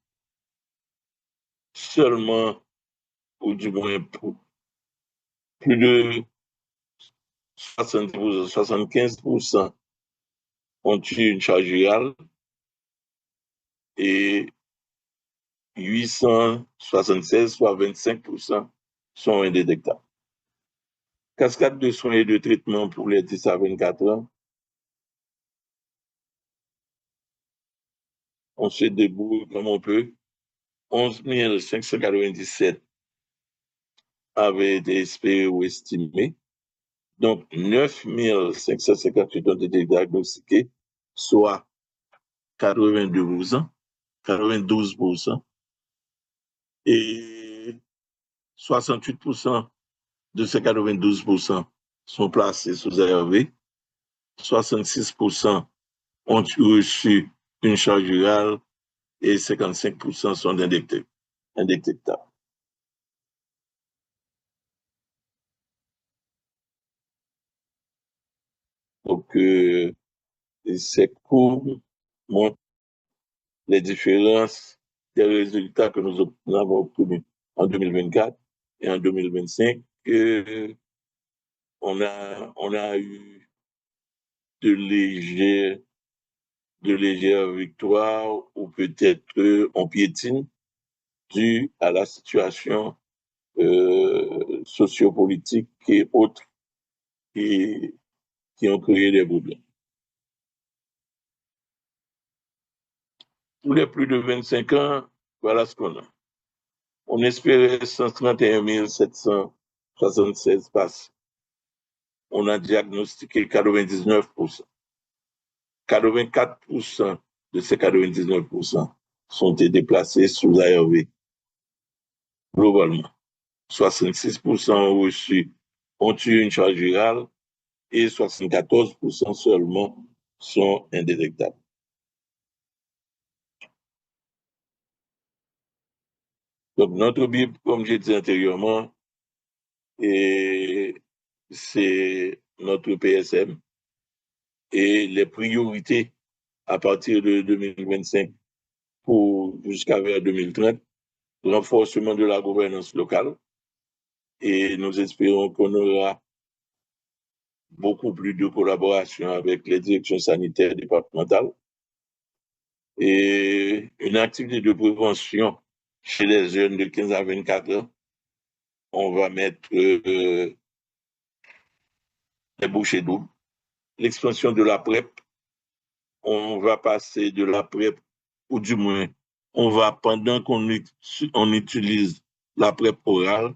seulement, ou du moins plus de 75% ont eu une charge virale et 876, soit 25%, sont indétectables. Cascade de soins et de traitement pour les 10 à 24 ans. On se débrouille comme on peut. 11 597 avaient été espérés ou estimés. Donc, 9 558 ont été diagnostiqués, soit 92%. Et 68% de ces 92% sont placés sous ARV. 66% ont reçu une charge virale et 55% sont indétectables. Donc, ces courbes montrent les différences des résultats que nous avons obtenus en 2024 et en 2025. On a eu de légères victoires ou peut-être on piétine dû à la situation sociopolitique et autres qui ont créé des problèmes. Pour les plus de 25 ans, voilà ce qu'on a. On espérait 131 776 passes. On a diagnostiqué 99%. 84% de ces 99% sont été déplacés sous ARV. Globalement, 66% ont eu une charge virale et 74% seulement sont indétectables. Donc, notre Bible, comme j'ai dit antérieurement, c'est notre PSM et les priorités à partir de 2025 jusqu'à vers 2030, renforcement de la gouvernance locale, et nous espérons qu'on aura beaucoup plus de collaboration avec les directions sanitaires départementales et une activité de prévention chez les jeunes de 15 à 24 ans. On va mettre les bouchées doubles, l'expansion de la PrEP. On va passer de la PrEP, ou du moins, on va, pendant qu'on utilise la PrEP orale,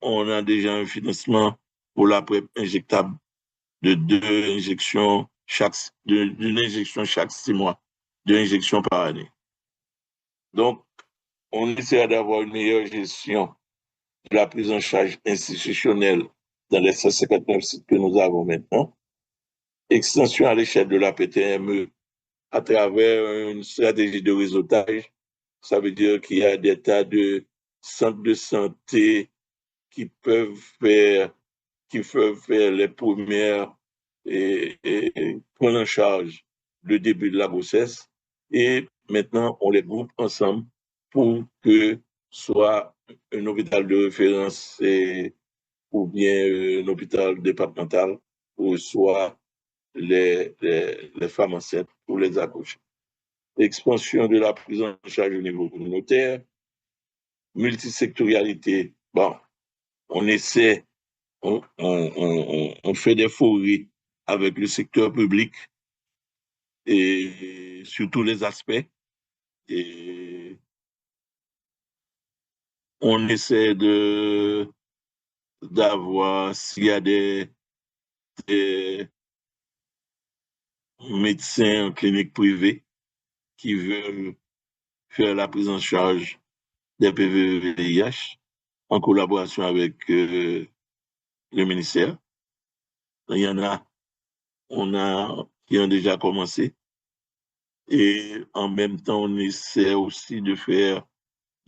on a déjà un financement pour la PrEP injectable d'une injection chaque 6 mois, 2 injections par année. Donc, on essaiera d'avoir une meilleure gestion de la prise en charge institutionnelle dans les 159 sites que nous avons maintenant. Extension à l'échelle de la PTME à travers une stratégie de réseautage. Ça veut dire qu'il y a des tas de centres de santé qui peuvent faire les premières et prendre en charge le début de la grossesse. Et maintenant, on les groupe ensemble pour que soit un hôpital de référence ou bien un hôpital départemental ou soit les femmes enceintes pour les accoucher. Expansion de la prise en charge au niveau communautaire, multisectorialité. Bon, on essaie, on fait des forêts avec le secteur public et sur tous les aspects. Et on essaie d'avoir, s'il y a des médecins en clinique privée qui veulent faire la prise en charge des PVVIH en collaboration avec le ministère. Il y en a, qui ont déjà commencé. Et en même temps, on essaie aussi de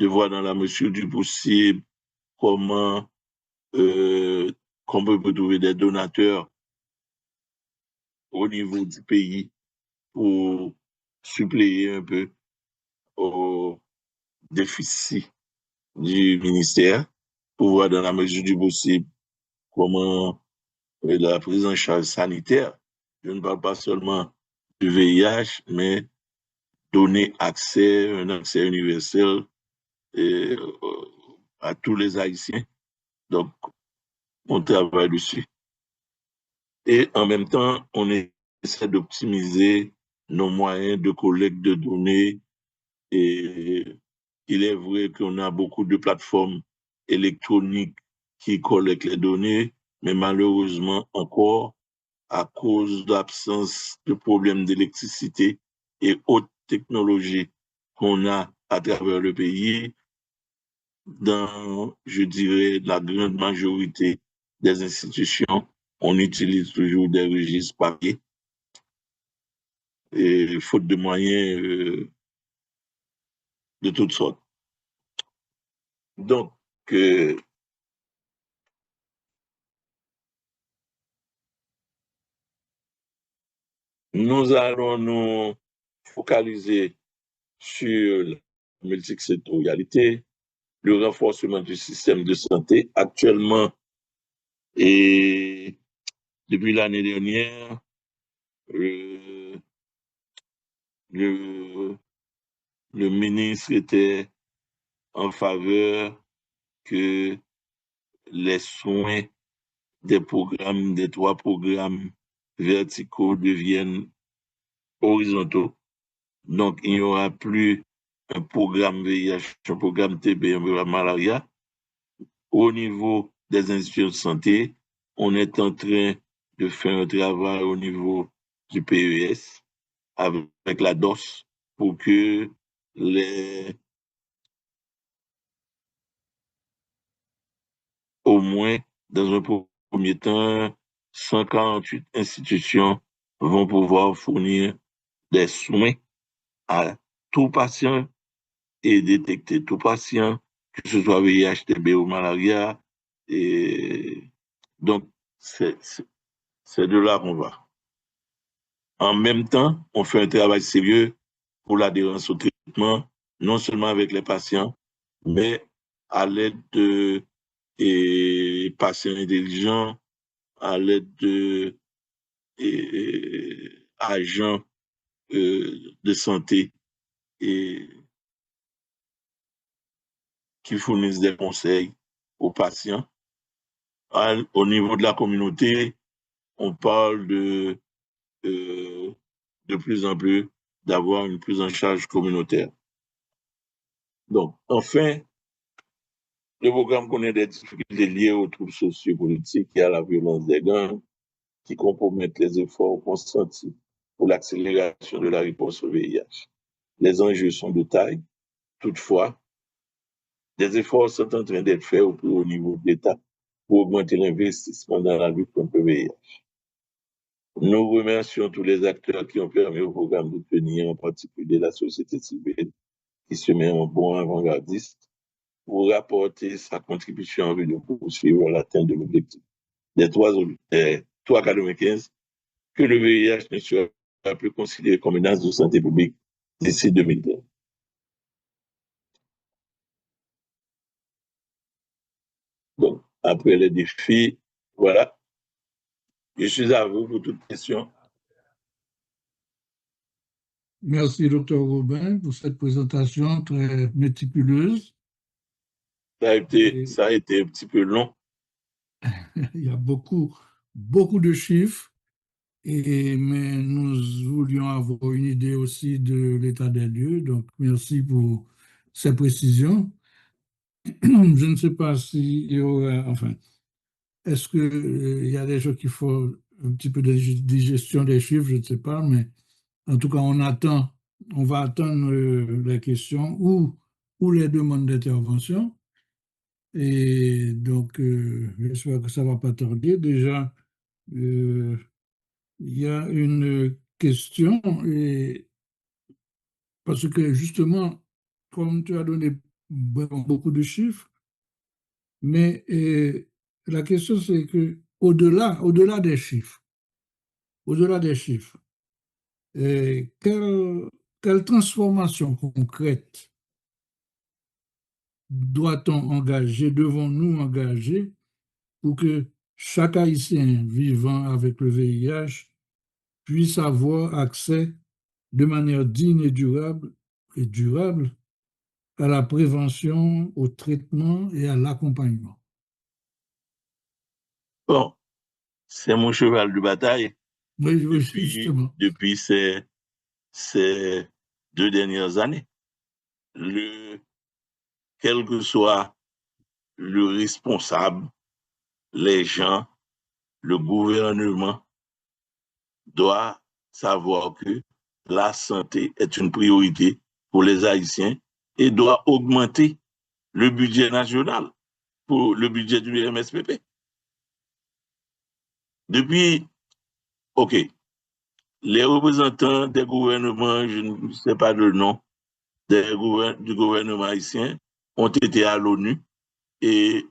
voir dans la mesure du possible comment on peut trouver des donateurs au niveau du pays pour suppléer un peu au déficit du ministère, pour voir dans la mesure du possible comment la prise en charge sanitaire, je ne parle pas seulement du VIH, mais donner accès, un accès universel à tous les Haïtiens. Donc, on travaille dessus. Et en même temps, on essaie d'optimiser nos moyens de collecte de données. Et il est vrai qu'on a beaucoup de plateformes électroniques qui collectent les données, mais malheureusement encore, à cause de l'absence de problèmes d'électricité et autres technologies qu'on a à travers le pays, dans, je dirais, la grande majorité des institutions, on utilise toujours des registres papier et faute de moyens de toutes sortes. Donc, nous allons nous focaliser sur la multisectorialité, le renforcement du système de santé. Actuellement, et depuis l'année dernière, le ministre était en faveur que les soins des trois programmes verticaux deviennent horizontaux. Donc, il n'y aura plus un programme VIH, un programme TB, un programme malaria. Au niveau des institutions de santé, on est en train de faire un travail au niveau du PES avec la DOS pour que au moins, dans un premier temps, 148 institutions vont pouvoir fournir des soins à tout patient et détecter tout patient, que ce soit VIH, TB ou malaria. Et donc, c'est de là qu'on va. En même temps, on fait un travail sérieux pour l'adhérence au traitement, non seulement avec les patients, mais à l'aide de patients intelligents, à l'aide de agents de santé et qui fournissent des conseils aux patients. Au niveau de la communauté, on parle de plus en plus d'avoir une prise en charge communautaire. Donc, enfin, le programme connaît des difficultés liées aux troubles sociopolitiques et à la violence des gangs qui compromettent les efforts consentis pour l'accélération de la réponse au VIH. Les enjeux sont de taille. Toutefois, des efforts sont en train d'être faits au plus haut niveau de l'État pour augmenter l'investissement dans la lutte contre le VIH. Nous remercions tous les acteurs qui ont permis au programme de tenir, en particulier la société civile, qui se met en bon avant-gardiste pour apporter sa contribution en vue de poursuivre l'atteinte de l'objectif des 3,95, que le VIH ne sera plus considéré comme une menace de santé publique d'ici 2020. Donc, après les défis, voilà. Je suis à vous pour toute question. Merci, Dr. Robin, pour cette présentation très méticuleuse. Ça a été un petit peu long. Il y a beaucoup de chiffres, mais nous voulions avoir une idée aussi de l'état des lieux. Donc, merci pour ces précisions. Je ne sais pas s'il y aura, enfin, est-ce qu'il y a des gens qui font un petit peu de digestion des chiffres, je ne sais pas, mais en tout cas, on va attendre les questions ou les demandes d'intervention. Et donc, j'espère que ça ne va pas tarder. Déjà, il y a une question, parce que justement, comme tu as donné beaucoup de chiffres, mais la question c'est que au-delà des chiffres, quelle transformation concrète doit-on engager, devons-nous engager pour que chaque Haïtien vivant avec le VIH puisse avoir accès de manière digne et durable à la prévention, au traitement et à l'accompagnement. Bon, c'est mon cheval de bataille Oui, oui, justement. depuis ces 2 dernières années. Quel que soit le responsable, les gens, le gouvernement doit savoir que la santé est une priorité pour les Haïtiens et doit augmenter le budget national pour le budget du MSPP. Depuis, OK, les représentants des gouvernements, je ne sais pas le nom, du gouvernement haïtien, ont été à l'ONU et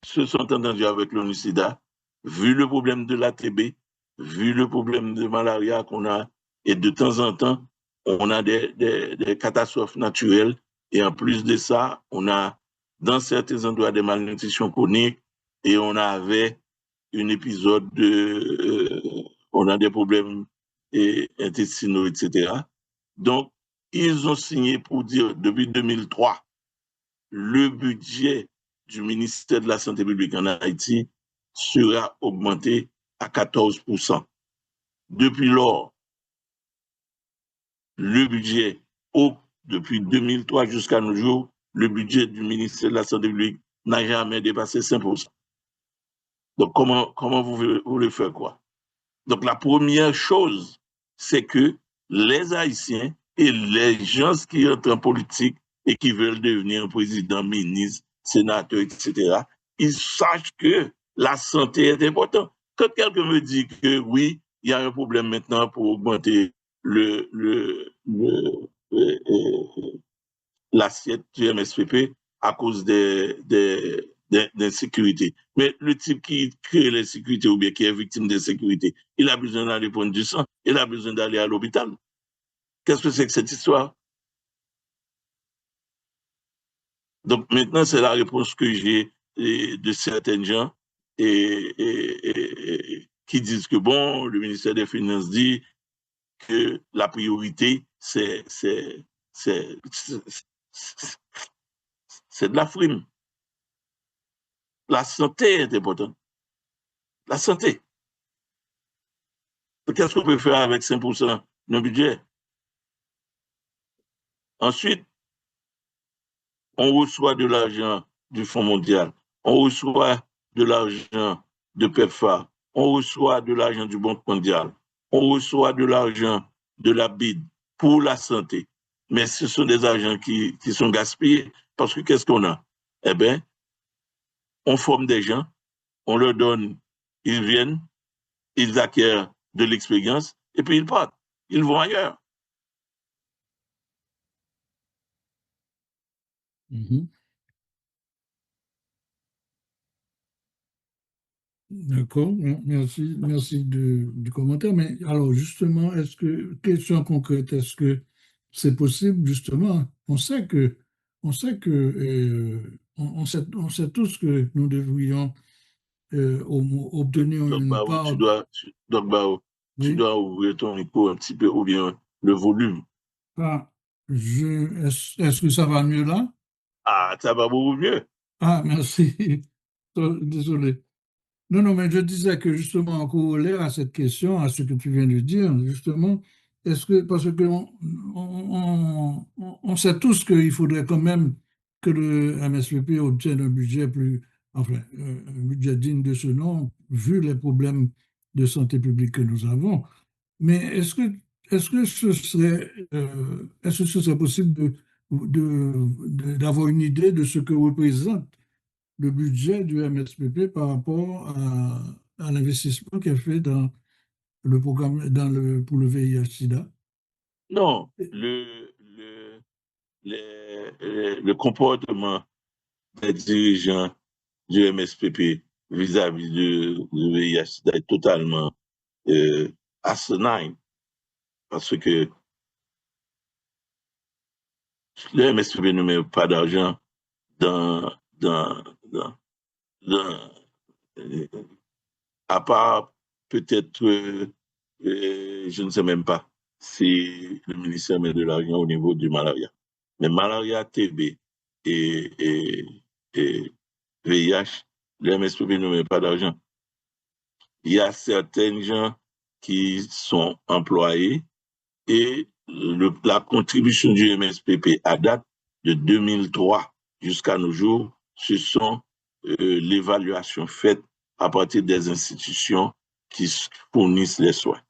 se sont entendus avec l'ONU-SIDA, vu le problème de l'ATB, vu le problème de malaria qu'on a, et de temps en temps, on a des catastrophes naturelles, et en plus de ça, on a dans certains endroits des malnutritions chroniques, et on avait un épisode on a des problèmes intestinaux, etc. Donc, ils ont signé pour dire, depuis 2003, le budget du ministère de la Santé publique en Haïti sera augmenté à 14%. Depuis lors, le budget, depuis 2003 jusqu'à nos jours, le budget du ministère de la Santé publique n'a jamais dépassé 5%. Donc, comment vous voulez faire quoi? Donc, la première chose, c'est que les Haïtiens et les gens qui entrent en politique et qui veulent devenir président, ministre, sénateur, etc., ils sachent que la santé est importante. Quand quelqu'un me dit que oui, il y a un problème maintenant pour augmenter l'assiette du MSPP à cause d'insécurité. Mais le type qui crée l'insécurité ou bien qui est victime d'insécurité, il a besoin d'aller prendre du sang, il a besoin d'aller à l'hôpital. Qu'est-ce que c'est que cette histoire? Donc maintenant, c'est la réponse que j'ai de certains gens qui disent que bon, le ministère des Finances dit que la priorité, c'est de la frime. La santé est importante. La santé. Qu'est-ce qu'on peut faire avec 5% de budget? Ensuite, on reçoit de l'argent du Fonds mondial, on reçoit de l'argent de PEPFAR, on reçoit de l'argent du Banque mondiale, on reçoit de l'argent de la BID pour la santé. Mais ce sont des argents qui sont gaspillés parce que qu'est-ce qu'on a? Eh bien, on forme des gens, on leur donne, ils viennent, ils acquièrent de l'expérience et puis ils partent, ils vont ailleurs. D'accord, merci du commentaire. Mais alors justement, question concrète, est-ce que c'est possible justement? On sait on sait tous que nous devrions obtenir Donc, une bah, part. tu dois ouvrir ton micro un petit peu ou bien le volume. Ah, est-ce que ça va mieux là? Ah, ça va beaucoup mieux. Ah, merci. Désolé. Non, mais je disais que justement, en corollaire à cette question, à ce que tu viens de dire, justement, parce que on sait tous qu'il faudrait quand même que le MSPP obtienne un budget un budget digne de ce nom, vu les problèmes de santé publique que nous avons. Mais est-ce que ce serait possible d'avoir une idée de ce que représente le budget du MSPP par rapport à l'investissement qui est fait dans le programme pour le VIH-Sida? Non, le comportement des dirigeants du MSPP vis-à-vis du VIH est totalement asinine parce que le MSPP ne met pas d'argent dans à part peut-être je ne sais même pas si le ministère met de l'argent au niveau du malaria. Mais malaria, TB et VIH, le MSPP ne met pas d'argent. Il y a certains gens qui sont employés et la contribution du MSPP à date de 2003 jusqu'à nos jours, ce sont l'évaluation faite à partir des institutions qui fournissent les soins.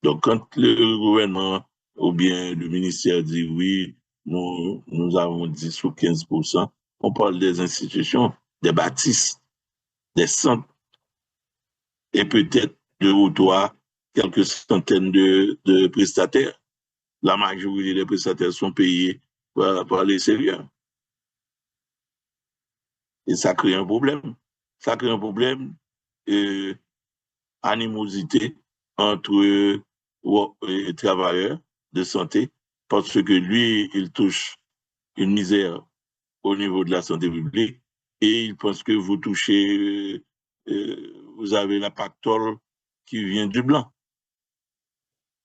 Donc, quand le gouvernement ou bien le ministère dit oui, nous avons 10 ou 15%, on parle des institutions, des bâtisses, des centres, et peut-être deux ou trois, quelques centaines de prestataires. La majorité des prestataires sont payés par les sérieux. Et ça crée un problème. Ça crée un problème, animosité entre travailleurs de santé, parce que lui, il touche une misère au niveau de la santé publique et il pense que vous touchez, vous avez la pactole qui vient du blanc,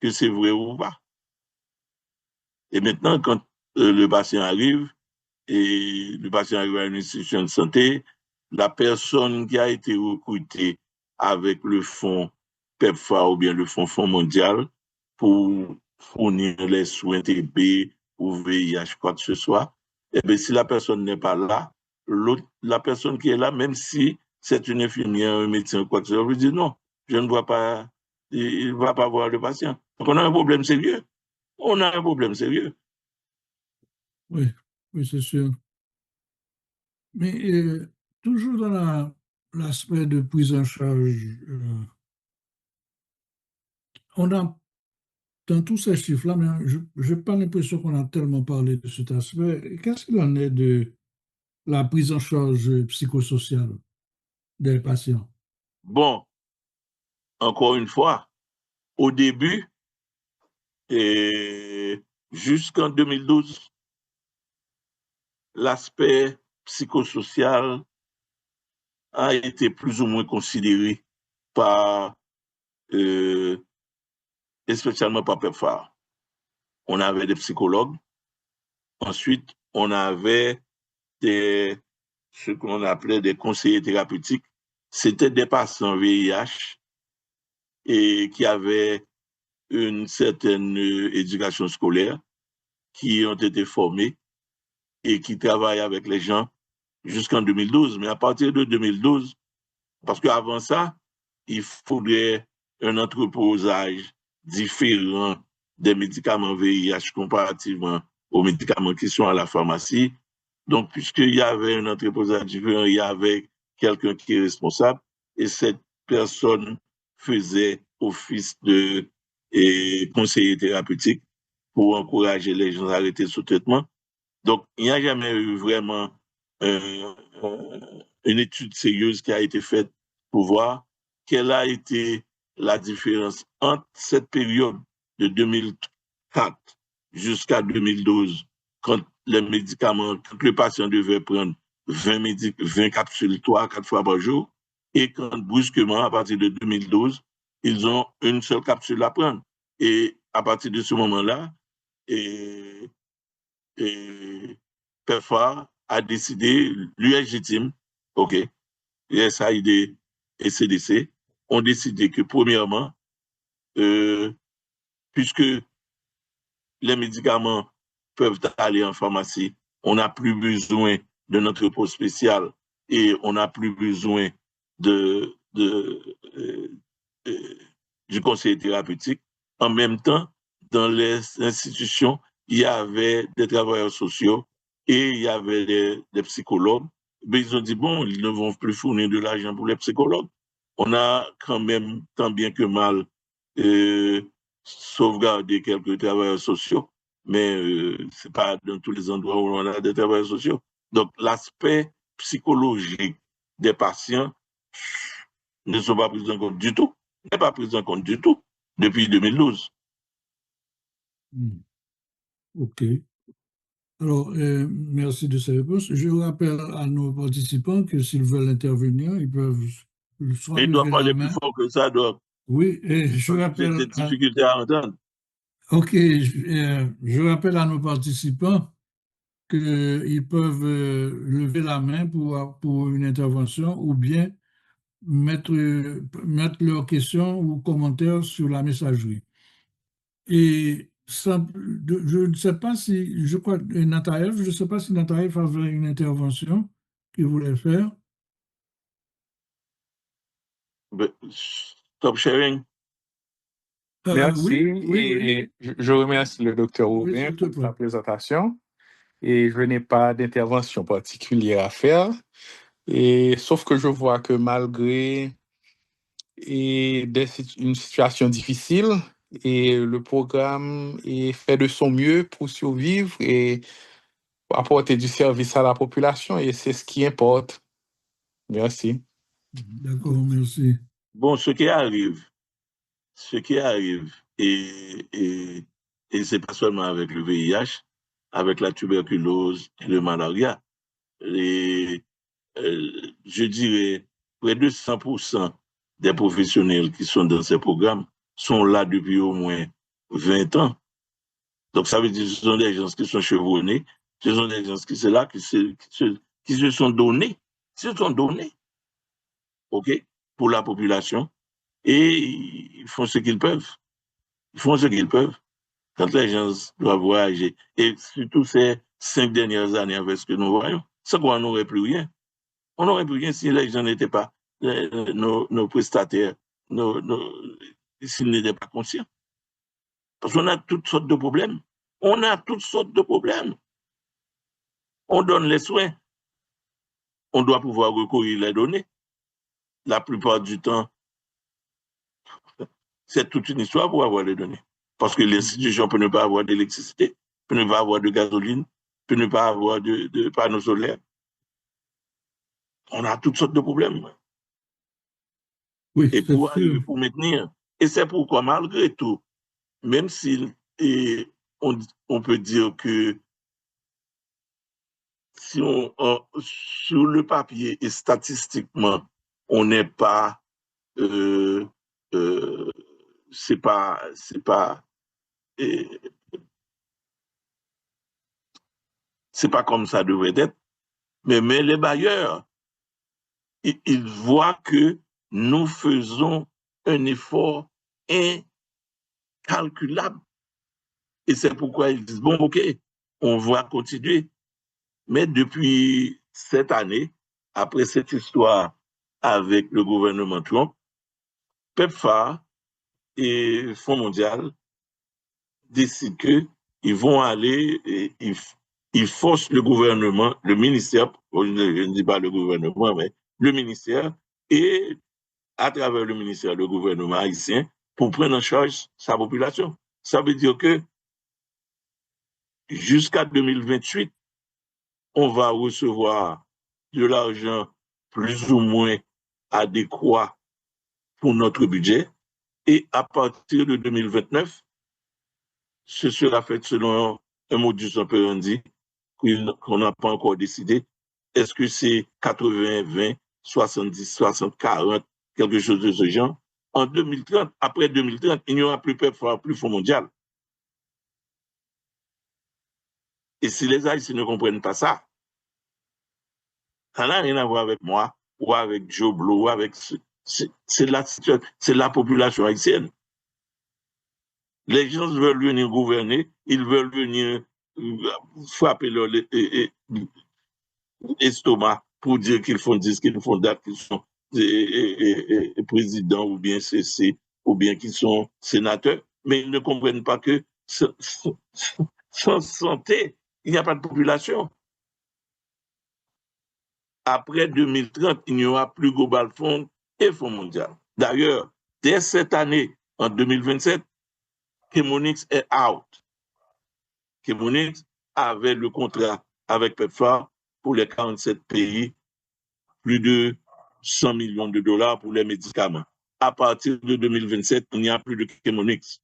que c'est vrai ou pas. Et maintenant, quand le patient arrive, et le patient arrive à une institution de santé, la personne qui a été recrutée avec le fonds PEPFAR ou bien le fonds mondial pour fournir les soins TB ou VIH, quoi que ce soit, et bien si la personne n'est pas là, la personne qui est là, même si c'est une infirmière, un médecin, quoi que ce soit, vous dit non, je ne vois pas, il ne va pas voir le patient. Donc on a un problème sérieux. On a un problème sérieux. Oui, oui, c'est sûr. Mais toujours dans l'aspect de prise en charge, on a, dans tous ces chiffres-là, mais je n'ai pas l'impression qu'on a tellement parlé de cet aspect. Qu'est-ce qu'il en est de la prise en charge psychosociale des patients? Bon, encore une fois, au début, et jusqu'en 2012, l'aspect psychosocial a été plus ou moins considéré par, spécialement par PEPFAR. On avait des psychologues. Ensuite, on avait ce qu'on appelait des conseillers thérapeutiques. C'était des patients VIH et qui avaient une certaine éducation scolaire, qui ont été formés et qui travaillent avec les gens jusqu'en 2012. Mais à partir de 2012, parce qu'avant ça, il faudrait un entreposage différent des médicaments VIH comparativement aux médicaments qui sont à la pharmacie. Donc, puisqu'il y avait un entreposage différent, il y avait quelqu'un qui est responsable et cette personne faisait office de conseiller thérapeutique pour encourager les gens à arrêter ce traitement. Donc, il n'y a jamais eu vraiment une étude sérieuse qui a été faite pour voir quelle a été la différence entre cette période de 2004 jusqu'à 2012, quand les médicaments, quand le patient devait prendre 20 capsules 3-4 fois par jour, et quand brusquement, à partir de 2012, ils ont une seule capsule à prendre. Et à partir de ce moment-là, PEPFAR a décidé, l'USGTIM, OK, USAID et CDC ont décidé que, premièrement, puisque les médicaments peuvent aller en pharmacie, on n'a plus besoin d'un entrepôt spécial et on n'a plus besoin du conseil thérapeutique. En même temps, dans les institutions, il y avait des travailleurs sociaux et il y avait des psychologues. Mais ils ont dit, bon, ils ne vont plus fournir de l'argent pour les psychologues. On a quand même, tant bien que mal, sauvegardé quelques travailleurs sociaux, mais ce n'est pas dans tous les endroits où on a des travailleurs sociaux. Donc, l'aspect psychologique des patients ne sont pas pris en compte du tout. N'est pas pris en compte du tout depuis 2012. OK. Alors, merci de ces réponses. Je rappelle à nos participants que s'ils veulent intervenir, ils peuvent soit Mais ils doivent lever la parler main. plus fort que ça, donc. Oui, et je J'ai rappelle, des difficultés à entendre. OK, je rappelle à nos participants qu'ils peuvent lever la main pour une intervention ou bien mettre leurs questions ou commentaires sur la messagerie. Et je ne sais pas si, je crois, Nathalie, je ne sais pas si Nathalie avait une intervention qu'il voulait faire. Stop sharing. Merci Oui, et je remercie le docteur Aubin s'il te pour sa plaît. présentation et je n'ai pas d'intervention particulière à faire, sauf que je vois que malgré une situation difficile, le programme fait de son mieux pour survivre et apporter du service à la population et c'est ce qui importe. Merci. D'accord, merci. Bon, ce qui arrive, et c'est pas seulement avec le VIH, avec la tuberculose et le malaria, je dirais près de 100% des professionnels qui sont dans ces programmes sont là depuis au moins 20 ans. Donc ça veut dire que ce sont des gens qui sont chevronnés, ce sont des gens qui sont là, qui se sont donnés, OK, pour la population, et ils font ce qu'ils peuvent. Ils font ce qu'ils peuvent. Quand les gens doivent voyager, et surtout ces 5 dernières années avec ce que nous voyons, c'est qu'on n'aurait plus rien. On n'aurait plus rien si les gens n'étaient pas, nos prestataires, s'ils n'étaient pas conscients. Parce qu'on a toutes sortes de problèmes. On a toutes sortes de problèmes. On donne les soins. On doit pouvoir recourir les données. La plupart du temps, c'est toute une histoire pour avoir les données. Parce que l'institution peut ne pas avoir d'électricité, peut ne pas avoir de gasoline, peut ne pas avoir de panneaux solaires. On a toutes sortes de problèmes. Oui, Et c'est sûr. pour maintenir. Et c'est pourquoi, malgré tout, même si on peut dire que si sur le papier et statistiquement, on n'est pas, c'est pas comme ça devrait être, mais les bailleurs, ils voient que nous faisons un effort incalculable. Et c'est pourquoi ils disent, bon, OK, on va continuer. Mais depuis cette année, après cette histoire avec le gouvernement Trump, PEPFAR et Fonds mondial décident qu'ils vont aller et ils forcent le gouvernement, le ministère, je ne dis pas le gouvernement, mais le ministère, et à travers le ministère, le gouvernement haïtien, pour prendre en charge sa population. Ça veut dire que jusqu'à 2028, on va recevoir de l'argent plus ou moins adéquat pour notre budget. Et à partir de 2029, ce sera fait selon un modus operandi qu'on n'a pas encore décidé. Est-ce que c'est 80, 20, 70, 60, 40, quelque chose de ce genre? En 2030, après 2030, il n'y aura plus PEPFAR, plus Fonds mondial. Et si les Haïtiens ne comprennent pas ça, ça n'a rien à voir avec moi, ou avec Joe Blow, avec c'est la population haïtienne. Les gens veulent venir gouverner, ils veulent venir frapper leur estomac pour dire qu'ils font 10, qu'ils font date, qu'ils sont présidents ou bien CC, ou bien qu'ils sont sénateurs, mais ils ne comprennent pas que sans santé, il n'y a pas de population. Après 2030, il n'y aura plus Global Fund et Fonds mondial. D'ailleurs, dès cette année, en 2027, Chemonix est out. Chemonix avait le contrat avec PEPFAR pour les 47 pays, plus de 100 millions de dollars pour les médicaments. À partir de 2027, il n'y a plus de Chemonix.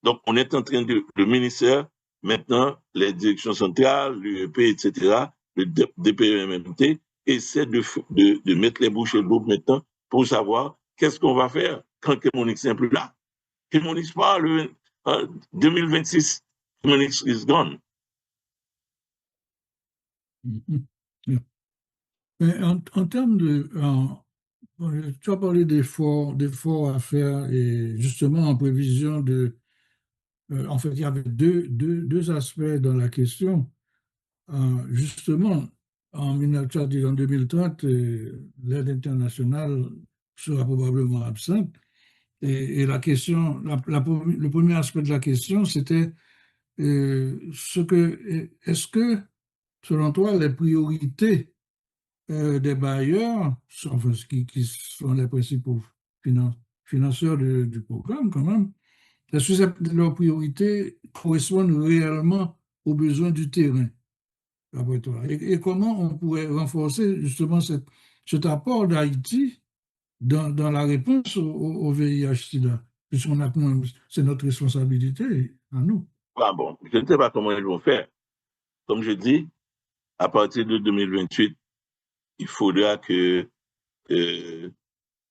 Donc, on est en train le ministère, maintenant, les directions centrales, l'UEP, etc., le DPMMT, essaie de mettre les bouchées doubles maintenant pour savoir qu'est-ce qu'on va faire. quand Chemonix n'est plus là. Chemonix parle en 2026, Chemonix is gone. Yeah. En termes de... tu as parlé d'efforts à faire et justement en prévision de... en fait, il y avait deux aspects dans la question. Justement, en 2030, l'aide internationale sera probablement absente. Et la question, le premier aspect de la question, c'était est-ce que, selon toi, les priorités des bailleurs, enfin, qui sont les principaux financeurs du programme quand même, est-ce que leurs priorités correspondent réellement aux besoins du terrain, d'après toi? Et comment on pourrait renforcer justement cet apport d'Haïti dans la réponse au VIH-Sida, puisqu'on a, c'est notre responsabilité à nous. Ah bon, je ne sais pas comment ils vont faire. Comme je dis, à partir de 2028, il faudra que le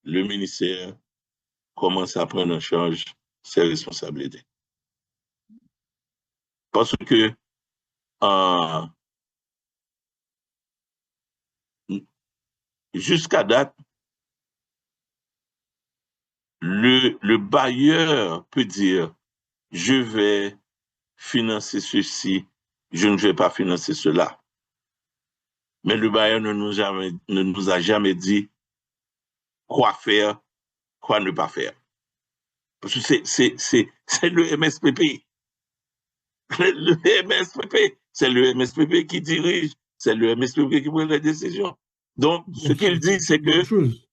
ministère commence à prendre en charge ses responsabilités. Parce que jusqu'à date, le bailleur peut dire « je vais financer ceci, je ne vais pas financer cela ». Mais le bailleur ne nous a jamais dit quoi faire, quoi ne pas faire. Parce que c'est le MSPP. Le MSPP, c'est le MSPP qui dirige, c'est le MSPP qui prend les décisions. Donc, ce qu'il dit, c'est que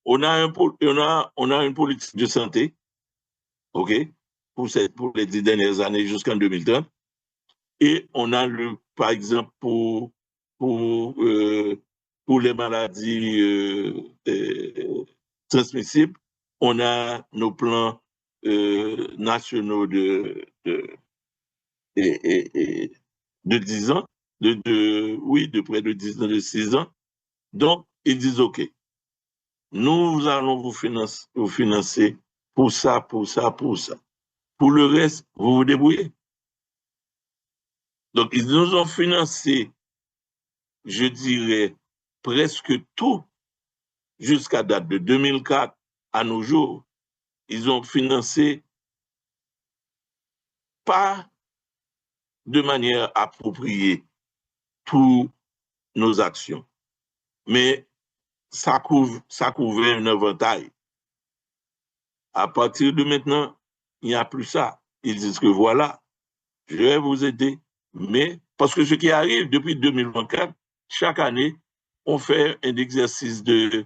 on a une politique de santé, ok, pour les 10 dernières années jusqu'en 2030, et on a par exemple pour les maladies transmissibles, on a nos plans nationaux de 10 ans, de près de 10 ans, de 6 ans. Donc, ils disent, OK, nous allons vous financer pour ça, pour ça, pour ça. Pour le reste, vous vous débrouillez. Donc, ils nous ont financé, je dirais, presque tout jusqu'à date de 2004 à nos jours. Ils ont financé pas de manière appropriée pour nos actions. Mais ça couvrait un éventail. À partir de maintenant, il n'y a plus ça. Ils disent que voilà, je vais vous aider. Mais, parce que ce qui arrive depuis 2024, chaque année, on fait un exercice de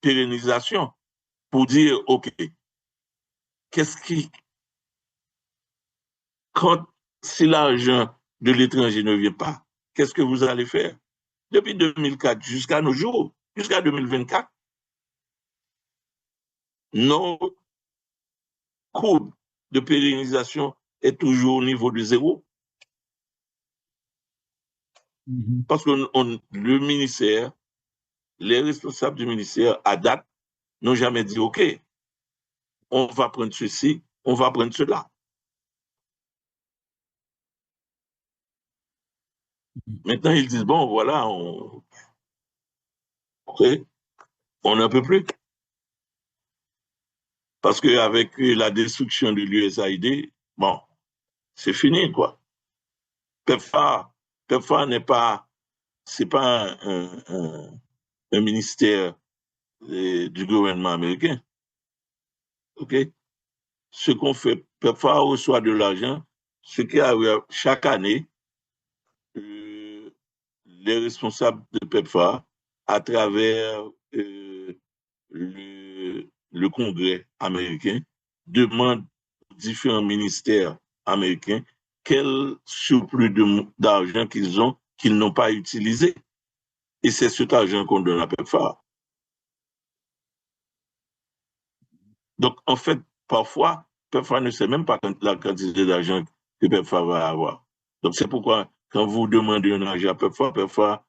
pérennisation pour dire, OK, si l'argent de l'étranger ne vient pas, qu'est-ce que vous allez faire? Depuis 2004 jusqu'à nos jours, jusqu'à 2024, nos coûts de pérennisation est toujours au niveau de 0. Parce que le ministère, les responsables du ministère, à date, n'ont jamais dit, OK, on va prendre ceci, on va prendre cela. Maintenant, ils disent, bon, voilà, on n'en peut plus. Parce qu'avec la destruction de l'USAID, bon, c'est fini, quoi. PEPFAR n'est pas, c'est pas un ministère du gouvernement américain. OK? Ce qu'on fait, PEPFAR reçoit de l'argent, ce qui arrive chaque année, les responsables de PEPFAR, à travers le Congrès américain, demandent aux différents ministères américains quel surplus d'argent qu'ils ont, qu'ils n'ont pas utilisé. Et c'est cet argent qu'on donne à PEPFAR. Donc, en fait, parfois, PEPFAR ne sait même pas la quantité d'argent que PEPFAR va avoir. Donc, c'est pourquoi, quand vous demandez un argent à PEPFAR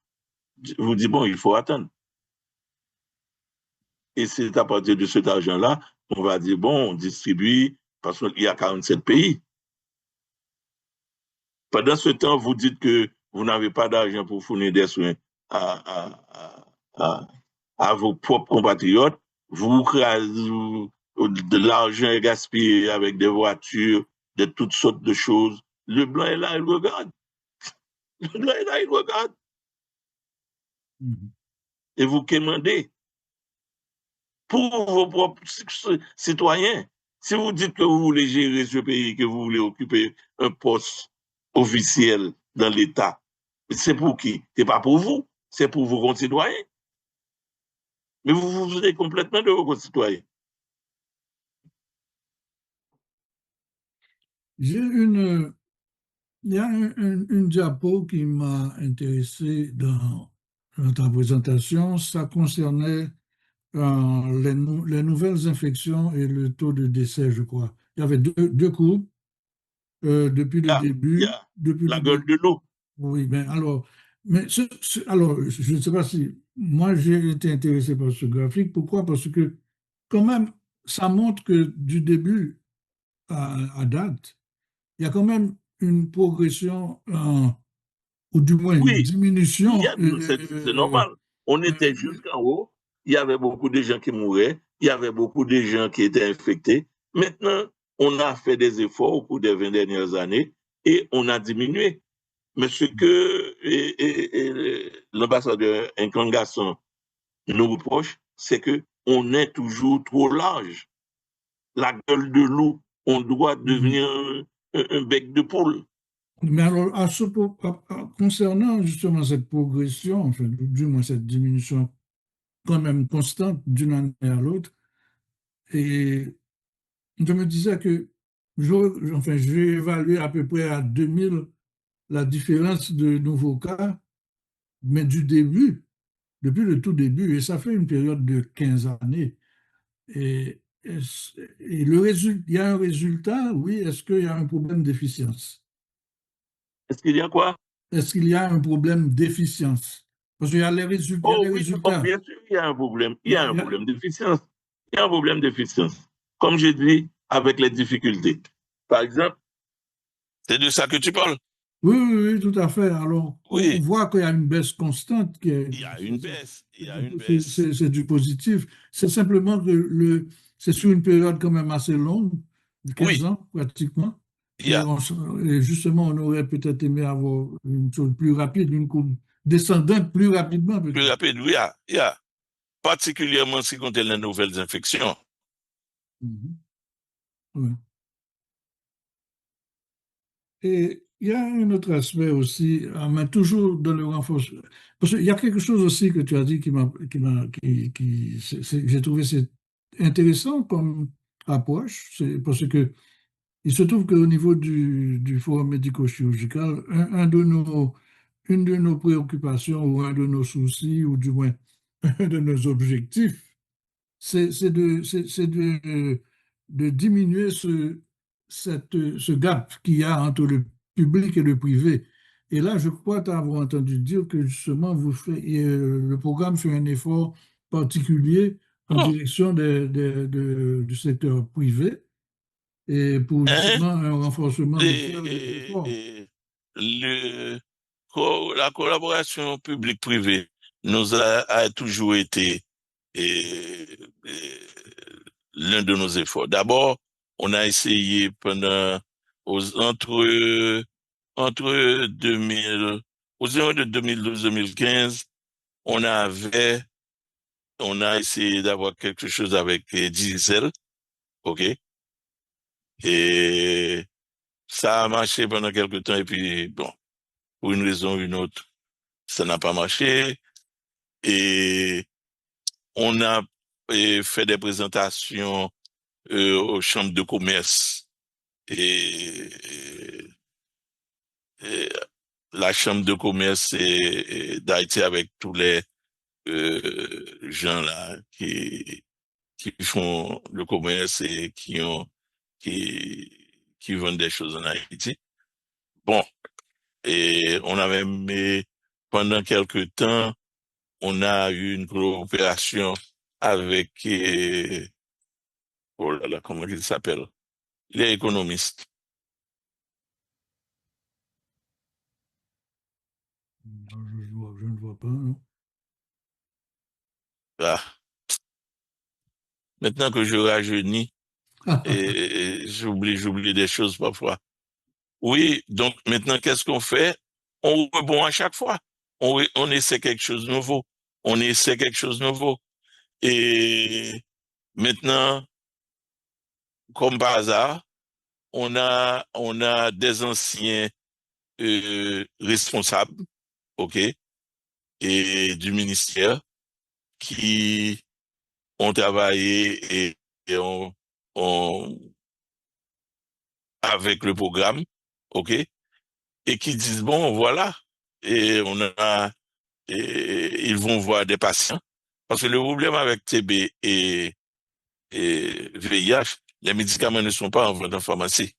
vous dit, bon, il faut attendre. Et c'est à partir de cet argent-là, on va dire, bon, on distribue, parce qu'il y a 47 pays. Pendant ce temps, vous dites que vous n'avez pas d'argent pour fournir des soins à vos propres compatriotes. De l'argent est gaspillé avec des voitures, de toutes sortes de choses. Le blanc est là, il regarde. Le blanc est là, il regarde. Et vous commandez pour vos propres citoyens. Si vous dites que vous voulez gérer ce pays, que vous voulez occuper un poste officiel dans l'État, c'est pour qui? C'est pas pour vous, c'est pour vos concitoyens. Mais vous vous voulez complètement de vos concitoyens. Il y a une diapo qui m'a intéressé dans ta présentation. Ça concernait les nouvelles infections et le taux de décès, je crois. Il y avait deux courbes depuis le début. Depuis la gueule de l'eau. Oui, mais alors, alors, je ne sais pas si moi j'ai été intéressé par ce graphique. Pourquoi? Parce que quand même, ça montre que du début à date, il y a quand même une progression, ou du moins une diminution. C'est normal. On était jusqu'en haut, il y avait beaucoup de gens qui mouraient, il y avait beaucoup de gens qui étaient infectés. Maintenant, on a fait des efforts au cours des 20 dernières années et on a diminué. Mais ce que l'ambassadeur Nkangasson nous reproche, c'est qu'on est toujours trop large. La gueule de loup, on doit devenir un bec de poule. Mais alors, concernant justement cette progression, enfin, du moins cette diminution quand même constante d'une année à l'autre, et je me disais que j'ai évalué à peu près à 2000 la différence de nouveaux cas, mais du début, depuis le tout début, et ça fait une période de 15 années. Et il y a un résultat, oui, est-ce qu'il y a un problème d'efficience? Est-ce qu'il y a quoi? Est-ce qu'il y a un problème d'efficience? Parce qu'il y a les résultats. Oh oui, bien sûr, il y a un problème. Il y a un problème d'efficience. Il y a un problème d'efficience. Comme j'ai dit, avec les difficultés. Par exemple, c'est de ça que tu parles? Oui, tout à fait. Alors, on voit qu'il y a une baisse constante. Il y a une baisse. C'est du positif. C'est simplement que c'est sur une période quand même assez longue, 15 ans pratiquement. Et justement, on aurait peut-être aimé avoir une chose plus rapide, une courbe descendante plus rapidement. Plus rapide, oui. Il y a. Particulièrement si compte les nouvelles infections. Oui. Et il y a un autre aspect aussi, mais toujours dans le renforcement. Parce qu'il y a quelque chose aussi que tu as dit j'ai trouvé c'est intéressant comme approche, parce que il se trouve qu'au niveau du forum médico-chirurgical, une de nos préoccupations ou un de nos soucis, ou du moins un de nos objectifs, c'est de diminuer ce gap qu'il y a entre le public et le privé. Et là, je crois t'avoir entendu dire que justement, le programme fait un effort particulier en direction du secteur privé et pour justement un renforcement de l'effort. La collaboration publique-privée nous a toujours été l'un de nos efforts. D'abord, on a essayé entre 2000, aux années de 2012-2015, on a essayé d'avoir quelque chose avec Diesel, ok? Et ça a marché pendant quelques temps, et puis, bon, pour une raison ou une autre, ça n'a pas marché. Et on a fait des présentations aux chambres de commerce. Et la chambre de commerce d'Haïti avec tous les gens là qui font le commerce et qui vendent des choses en Haïti. Bon, et on avait mis, pendant quelques temps, on a eu une coopération avec, oh là là, comment il s'appelle? Il est économiste. Je ne vois pas, non. Ah. Maintenant que je rajeunis, j'oublie des choses parfois. Oui, donc maintenant, qu'est-ce qu'on fait? On rebond à chaque fois. On essaie quelque chose de nouveau. On essaie quelque chose de nouveau. Et maintenant, comme par hasard, on a des anciens responsables, OK, et du ministère qui ont travaillé et ont- avec le programme, OK, et qui disent, bon, voilà, et ils vont voir des patients. Parce que le problème avec TB et VIH, les médicaments ne sont pas en vente en pharmacie.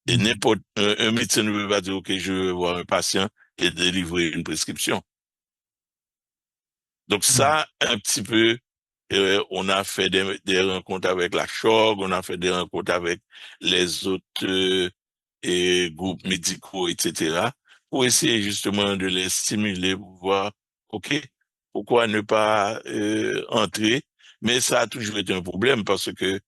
Et n'importe, un médecin ne peut pas dire, OK, je veux voir un patient et délivrer une prescription. Donc ça, un petit peu, on a fait des rencontres avec la CHOG, on a fait des rencontres avec les autres et groupes médicaux, etc., pour essayer justement de les stimuler pour voir, OK, pourquoi ne pas entrer? Mais ça a toujours été un problème parce que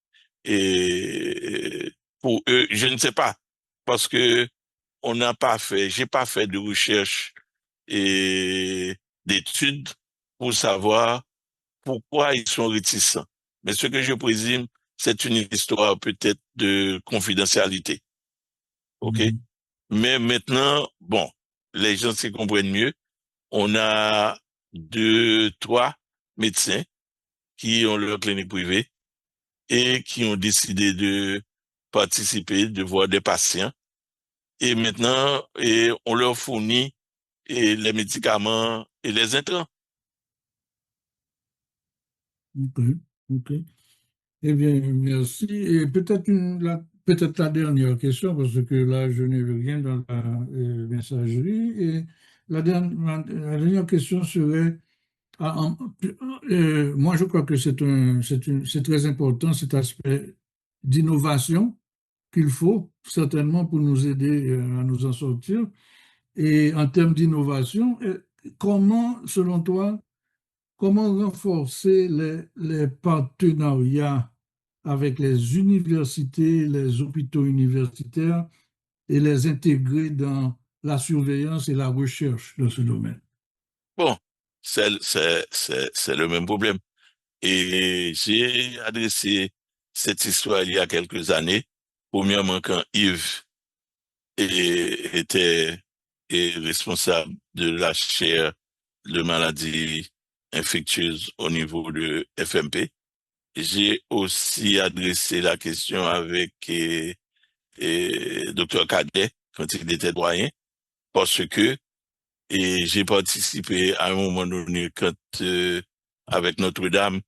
pour eux, je ne sais pas, parce que j'ai pas fait de recherche et d'études pour savoir pourquoi ils sont réticents. Mais ce que je présume, c'est une histoire peut-être de confidentialité. OK? Mais maintenant, bon, les gens s'y comprennent mieux. On a 2, 3 médecins qui ont leur clinique privée et qui ont décidé de participer, de voir des patients. Et maintenant, on leur fournit les médicaments et les intrants. OK, OK. Eh bien, merci. Et peut-être la dernière question, parce que là, je n'ai vu rien dans la messagerie. Et la dernière question serait, moi, je crois que c'est très important, cet aspect d'innovation qu'il faut certainement pour nous aider à nous en sortir. Et en termes d'innovation, comment, selon toi, comment renforcer les partenariats avec les universités, les hôpitaux universitaires et les intégrer dans la surveillance et la recherche dans ce domaine? Bon, c'est le même problème. Et j'ai adressé cette histoire il y a quelques années, premièrement quand Yves était responsable de la chaire de maladies infectieuses au niveau de FMP. J'ai aussi adressé la question avec Dr Cadet quand il était doyen, parce que j'ai participé à un moment donné quand avec Notre-Dame,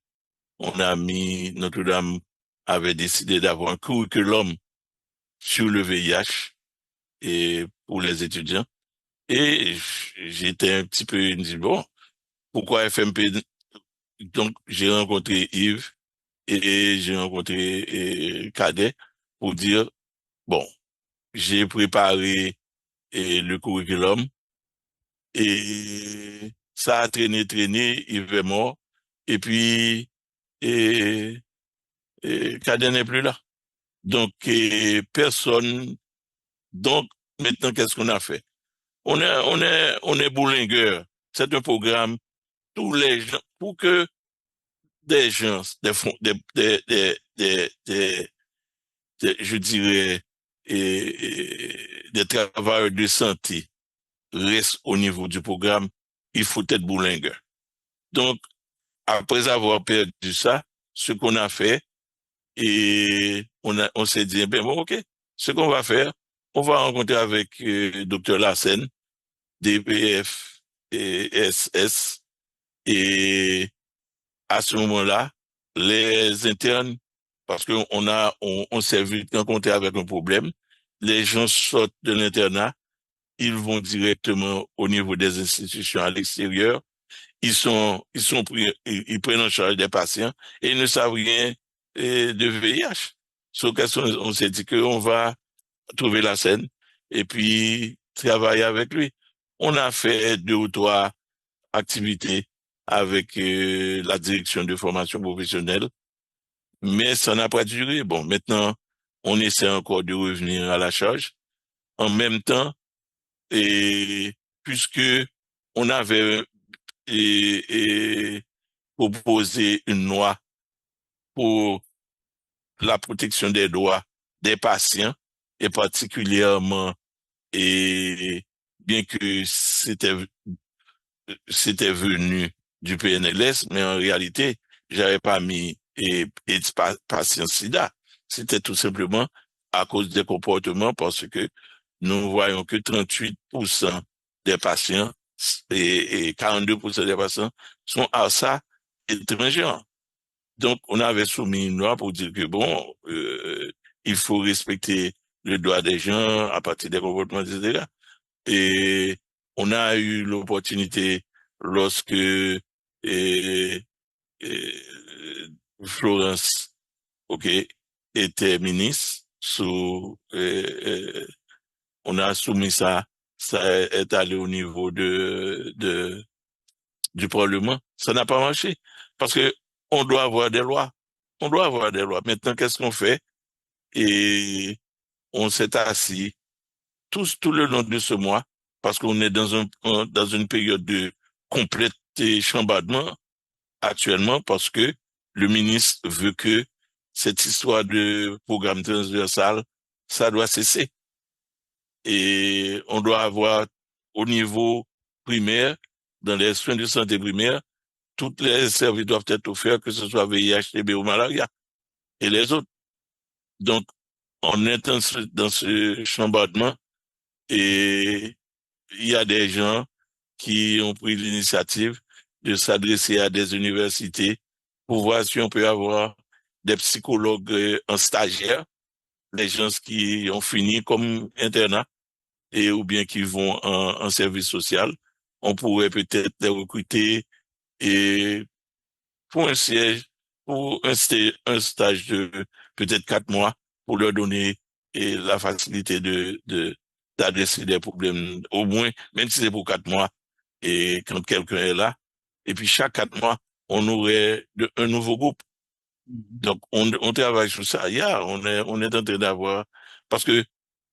Notre-Dame avait décidé d'avoir un curriculum sur le VIH et pour les étudiants. Et j'étais un petit peu dit, bon, pourquoi FMP? Donc, j'ai rencontré Yves et j'ai rencontré Cadet pour dire, bon, j'ai préparé le curriculum et ça a traîné, Yves est mort. Et puis, et, Cadet n'est plus là. Donc, personne. Donc, maintenant, qu'est-ce qu'on a fait? On est bourlingueur. C'est un programme, tous les gens, pour que des gens, je dirais, des travailleurs de santé restent au niveau du programme, il faut être bourlingueur. Donc, après avoir perdu ça, ce qu'on a fait, et on s'est dit, ben bon, ok, ce qu'on va faire, on va rencontrer avec Dr Larsen, DPF et SS, et à ce moment-là, les internes, parce on s'est vu rencontrer avec un problème, les gens sortent de l'internat, ils vont directement au niveau des institutions à l'extérieur, ils prennent en charge des patients et ils ne savent rien de VIH. Sur question, on s'est dit qu'on va trouver la scène et puis travailler avec lui. On a fait 2 ou 3 activités avec la direction de formation professionnelle, mais ça n'a pas duré. Bon, maintenant, on essaie encore de revenir à la charge. En même temps, et puisque on avait proposé une loi pour la protection des droits des patients, et particulièrement, et bien que c'était venu du PNLS, mais en réalité, j'avais pas mis patient SIDA. C'était tout simplement à cause des comportements, parce que nous voyons que 38% des patients et 42% des patients sont à ça étrangers. Donc, on avait soumis une loi pour dire que bon, il faut respecter le droit des gens à partir des comportements, etc. Et on a eu l'opportunité lorsque Florence, ok, était ministre, on a soumis ça, ça est allé au niveau du Parlement. Ça n'a pas marché parce que on doit avoir des lois. On doit avoir des lois. Maintenant, qu'est-ce qu'on fait? Et on s'est assis tout le long de ce mois, parce qu'on est dans une période de complète chambardement actuellement, parce que le ministre veut que cette histoire de programme transversal, ça doit cesser. Et on doit avoir au niveau primaire, dans les soins de santé primaire, tous les services doivent être offerts, que ce soit VIH, TB ou malaria, et les autres. Donc, on est dans ce chambardement, et il y a des gens qui ont pris l'initiative de s'adresser à des universités pour voir si on peut avoir des psychologues en stagiaire, les gens qui ont fini comme internat et ou bien qui vont en service social. On pourrait peut-être les recruter et pour un siège, pour un stage de peut-être 4 mois pour leur donner la facilité d'adresser des problèmes, au moins, même si c'est pour 4 mois, et quand quelqu'un est là. Et puis chaque 4 mois, on aurait un nouveau groupe. Donc, on travaille sur ça. On est en train d'avoir, parce que,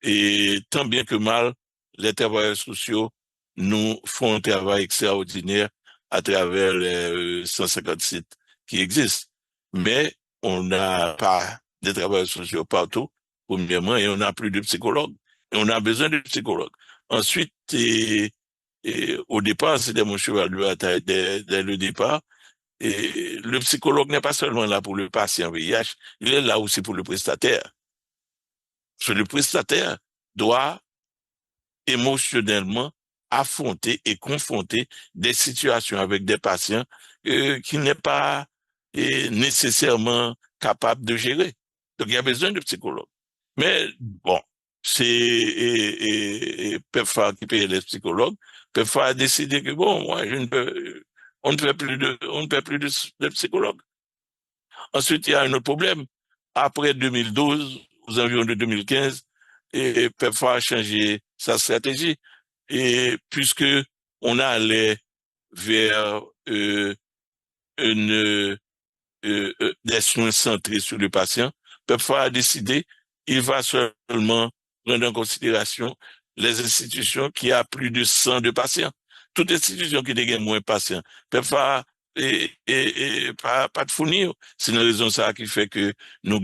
et tant bien que mal, les travailleurs sociaux nous font un travail extraordinaire à travers les 150 sites qui existent. Mais on n'a pas de travailleurs sociaux partout, premièrement, et on n'a plus de psychologues. Et on a besoin de psychologues. Ensuite, au départ, c'était mon cheval de bataille dès le départ. Et le psychologue n'est pas seulement là pour le patient VIH, il est là aussi pour le prestataire. Parce que le prestataire doit émotionnellement affronter et confronter des situations avec des patients qu'il n'est pas nécessairement capable de gérer. Donc, il y a besoin de psychologue. Mais bon, c'est PEPFAR qui paye les psychologues. PEPFAR a décidé que bon, moi, on ne fait plus de psychologues. Ensuite, il y a un autre problème. Après 2012, aux environs de 2015, et PEPFAR a changé sa stratégie. Et puisque on allait vers des soins centrés sur le patient, PEPFAR a décidé il va seulement prendre en considération les institutions qui ont plus de 100 de patients. Toute institution qui dégaine moins de patients, PEPFAR pas de fournir. C'est une raison ça qui fait que nous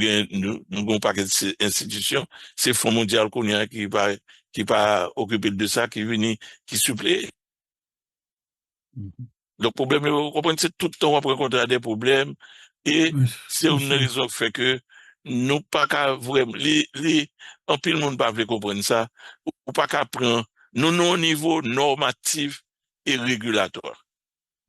avons pas d'institutions. C'est le Fonds mondial qui va occuper de ça, qui vient, qui supplée. Le problème, vous comprenez, c'est tout le temps on va rencontrer des problèmes et c'est une raison qui fait que nous pas qu'à vraiment, en pile monde pas veut comprendre ça, ou pas qu'à prendre, nous, au niveau normatif et régulatoire.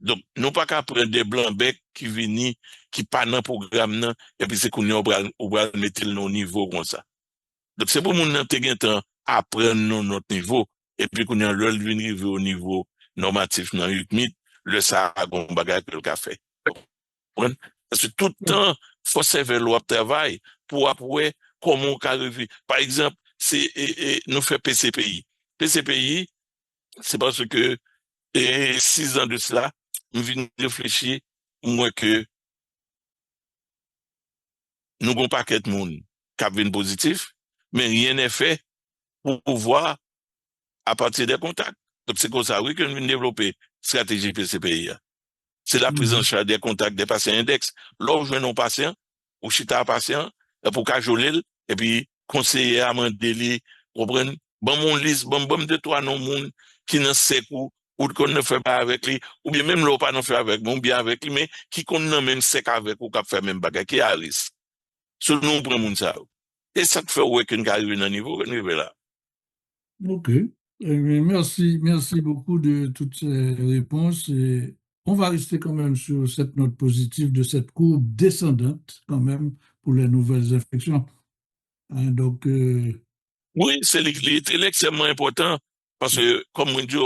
Donc, nous pas qu'à prendre des blancs-becs qui viennent, qui pas dans le programme, non, et puis c'est qu'on va mettre le niveau comme ça. Donc, c'est pour nous, temps apprendre notre niveau, et puis qu'on a le venir au niveau normatif dans UCMIT, le Saragon bagage que le fait. Parce que tout le temps, il faut servir le travail pour après comment on peut arriver. Par exemple, nous faisons PCPI. PCPI, c'est parce que 6 ans de cela, nous venons réfléchir, moins que nous avons pas paquet de monde qui a vu positif, mais rien n'est fait pour pouvoir à partir des contacts. Donc c'est comme ça oui, que nous avons développé stratégie PCPI. C'est la prise en charge des contacts des patients index. Lorsque nous patients, ou chita patient, pour cajoler, et puis conseiller à mandeli, comprendre, bon mon liste, bon de toi non monde qui ne sait ou qu'on ne fait pas avec lui, ou bien même l'on pas ne fait avec, bon bien avec lui, mais qui qu'on ne même sait avec ou qui fait même bagarre, qui a risque. Ce nous prend moun ça. Et ça te fait ouais qu'on arrive dans niveau, qu'on arrive là. OK. Merci beaucoup de toutes ces réponses. Et on va rester quand même sur cette note positive de cette courbe descendante quand même pour les nouvelles infections. Hein, donc, Oui, c'est extrêmement important parce que, comme on dit,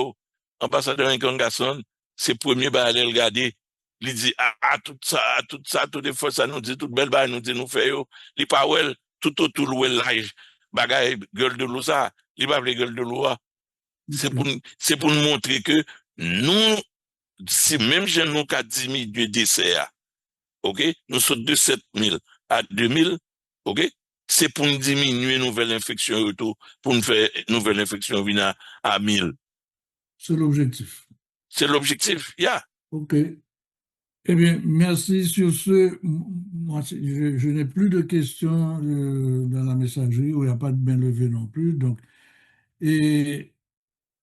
ambassadeur Nkangasson, c'est premier bah aller regarder. Il dit, tout ça, toutes les fois, ça nous dit, toute belle bah, nous dit, nous fait, les paroles, tout autour de l'âge, bagaille, gueule de l'eau, ça, il va les gueule de l'eau. C'est pour nous montrer que nous, si même j'ai nous qu'à diminuer décès, ok, nous sommes de 7 000 à 2 000, ok, c'est pour nous diminuer nouvelle infection retour, pour nous faire nouvelle infection venir à 1 000. c'est l'objectif. C'est l'objectif, yeah. OK. Eh bien, merci sur ce. Moi, je n'ai plus de questions dans la messagerie où il n'y a pas de main levée non plus. Donc, et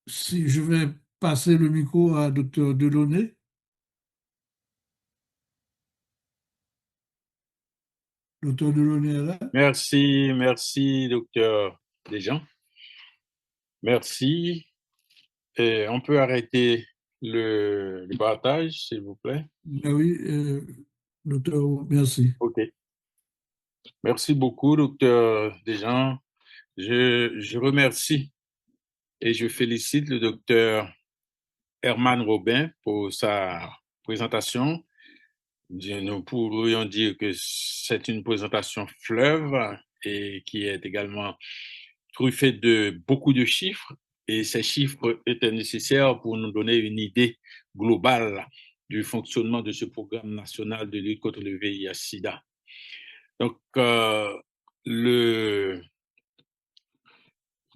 si je vais passer le micro à Dr. Delaunay. Dr. Delaunay est là. Merci, docteur Desjans. Merci. Et on peut arrêter le partage, s'il vous plaît. Oui, docteur, merci. OK. Merci beaucoup, docteur Desjans. Je remercie et je félicite le docteur Herman Robin pour sa présentation. Nous pourrions dire que c'est une présentation fleuve et qui est également truffée de beaucoup de chiffres. Et ces chiffres étaient nécessaires pour nous donner une idée globale du fonctionnement de ce programme national de lutte contre le VIH-Sida. Donc,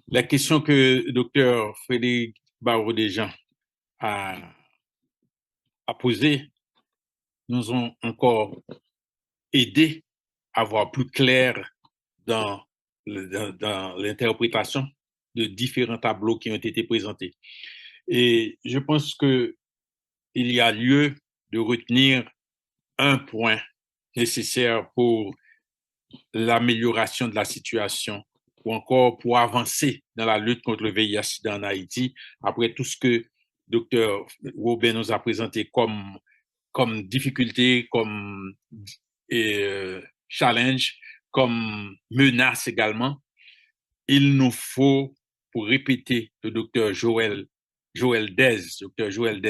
la question que le docteur Frédéric Barreau-Desjans a posée nous ont encore aidé à voir plus clair dans l'interprétation de différents tableaux qui ont été présentés. Et je pense qu'il y a lieu de retenir un point nécessaire pour l'amélioration de la situation ou encore pour avancer dans la lutte contre le VIH-Sida en Haïti, après tout ce que Dr. Robin nous a présenté comme difficulté, comme challenge, comme menace également. Il nous faut, pour répéter le docteur Joël Dez,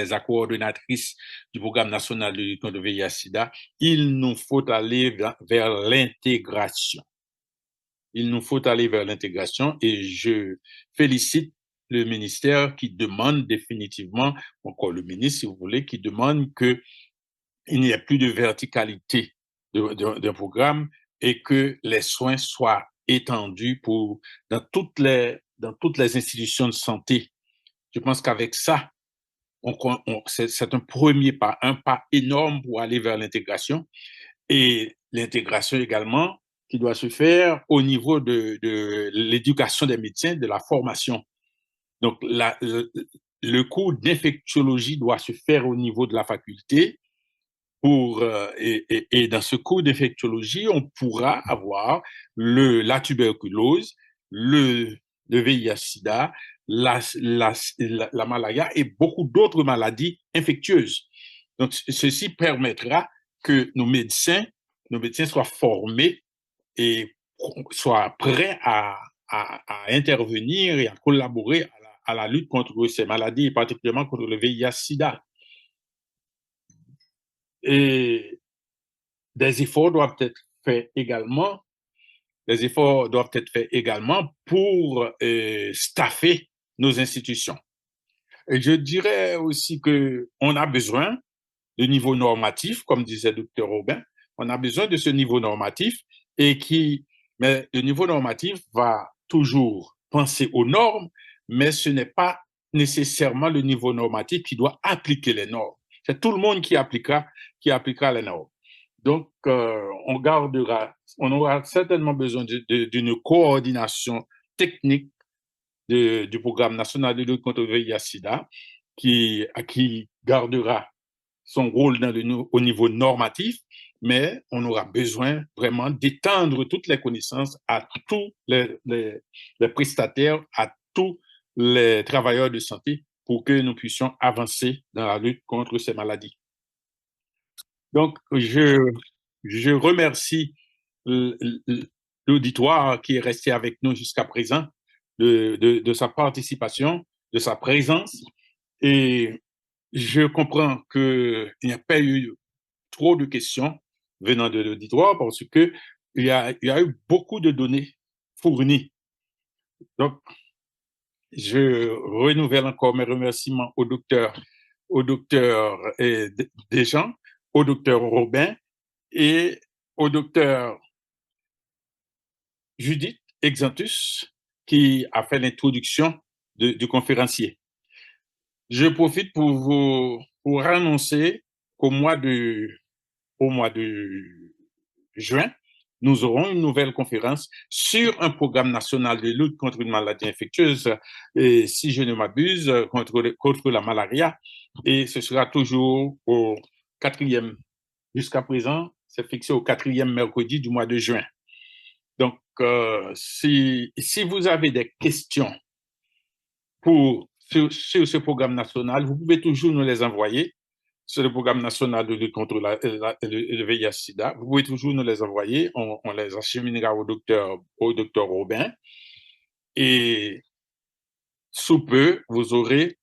la coordonnatrice du programme national de lutte contre le VIH-Sida, il nous faut aller vers l'intégration. Il nous faut aller vers l'intégration et je félicite le ministère qui demande définitivement, encore le ministre si vous voulez, qui demande qu'il n'y ait plus de verticalité d'un programme et que les soins soient étendus dans toutes les institutions de santé. Je pense qu'avec ça, c'est un premier pas, un pas énorme pour aller vers l'intégration et l'intégration également qui doit se faire au niveau de l'éducation des médecins, de la formation. Donc, le cours d'infectiologie doit se faire au niveau de la faculté et dans ce cours d'infectiologie, on pourra avoir la tuberculose, le VIH-Sida, la malaria et beaucoup d'autres maladies infectieuses. Donc, ceci permettra que nos médecins soient formés et soient prêts à intervenir et à collaborer à la lutte contre ces maladies, et particulièrement contre le VIH-Sida. Et des efforts doivent être faits également. Les efforts doivent être faits également pour staffer nos institutions. Et je dirais aussi qu'on a besoin de niveau normatif, comme disait Dr. Robin, on a besoin de ce niveau normatif mais le niveau normatif va toujours penser aux normes, mais ce n'est pas nécessairement le niveau normatif qui doit appliquer les normes. C'est tout le monde qui appliquera les normes. Donc, on aura certainement besoin d'une coordination technique du programme national de lutte contre le VIH-Sida qui gardera son rôle au niveau normatif, mais on aura besoin vraiment d'étendre toutes les connaissances à tous les prestataires, à tous les travailleurs de santé pour que nous puissions avancer dans la lutte contre ces maladies. Donc, je remercie l'auditoire qui est resté avec nous jusqu'à présent de sa participation, de sa présence. Et je comprends qu'il n'y a pas eu trop de questions venant de l'auditoire parce qu'il y a eu beaucoup de données fournies. Donc, je renouvelle encore mes remerciements au docteur Deschamps, au docteur Robin et au docteur Judith Exantus qui a fait l'introduction du conférencier. Je profite pour annoncer qu'au mois de juin, nous aurons une nouvelle conférence sur un programme national de lutte contre une maladie infectieuse, et si je ne m'abuse, contre la malaria. Et ce sera toujours jusqu'à présent, c'est fixé au 4e mercredi du mois de juin. Donc, si vous avez des questions sur ce programme national, vous pouvez toujours nous les envoyer sur le programme national de lutte contre le VIH-Sida. Vous pouvez toujours nous les envoyer. On les acheminera au docteur Robin. Et sous peu, vous aurez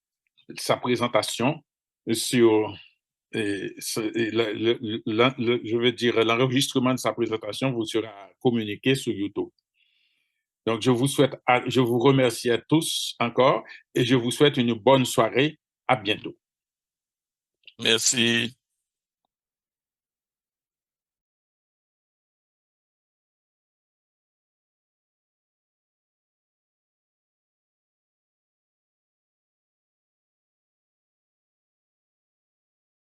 sa présentation sur, je veux dire, l'enregistrement de sa présentation vous sera communiqué sur YouTube. Donc, je vous remercie à tous encore et je vous souhaite une bonne soirée. À bientôt. Merci.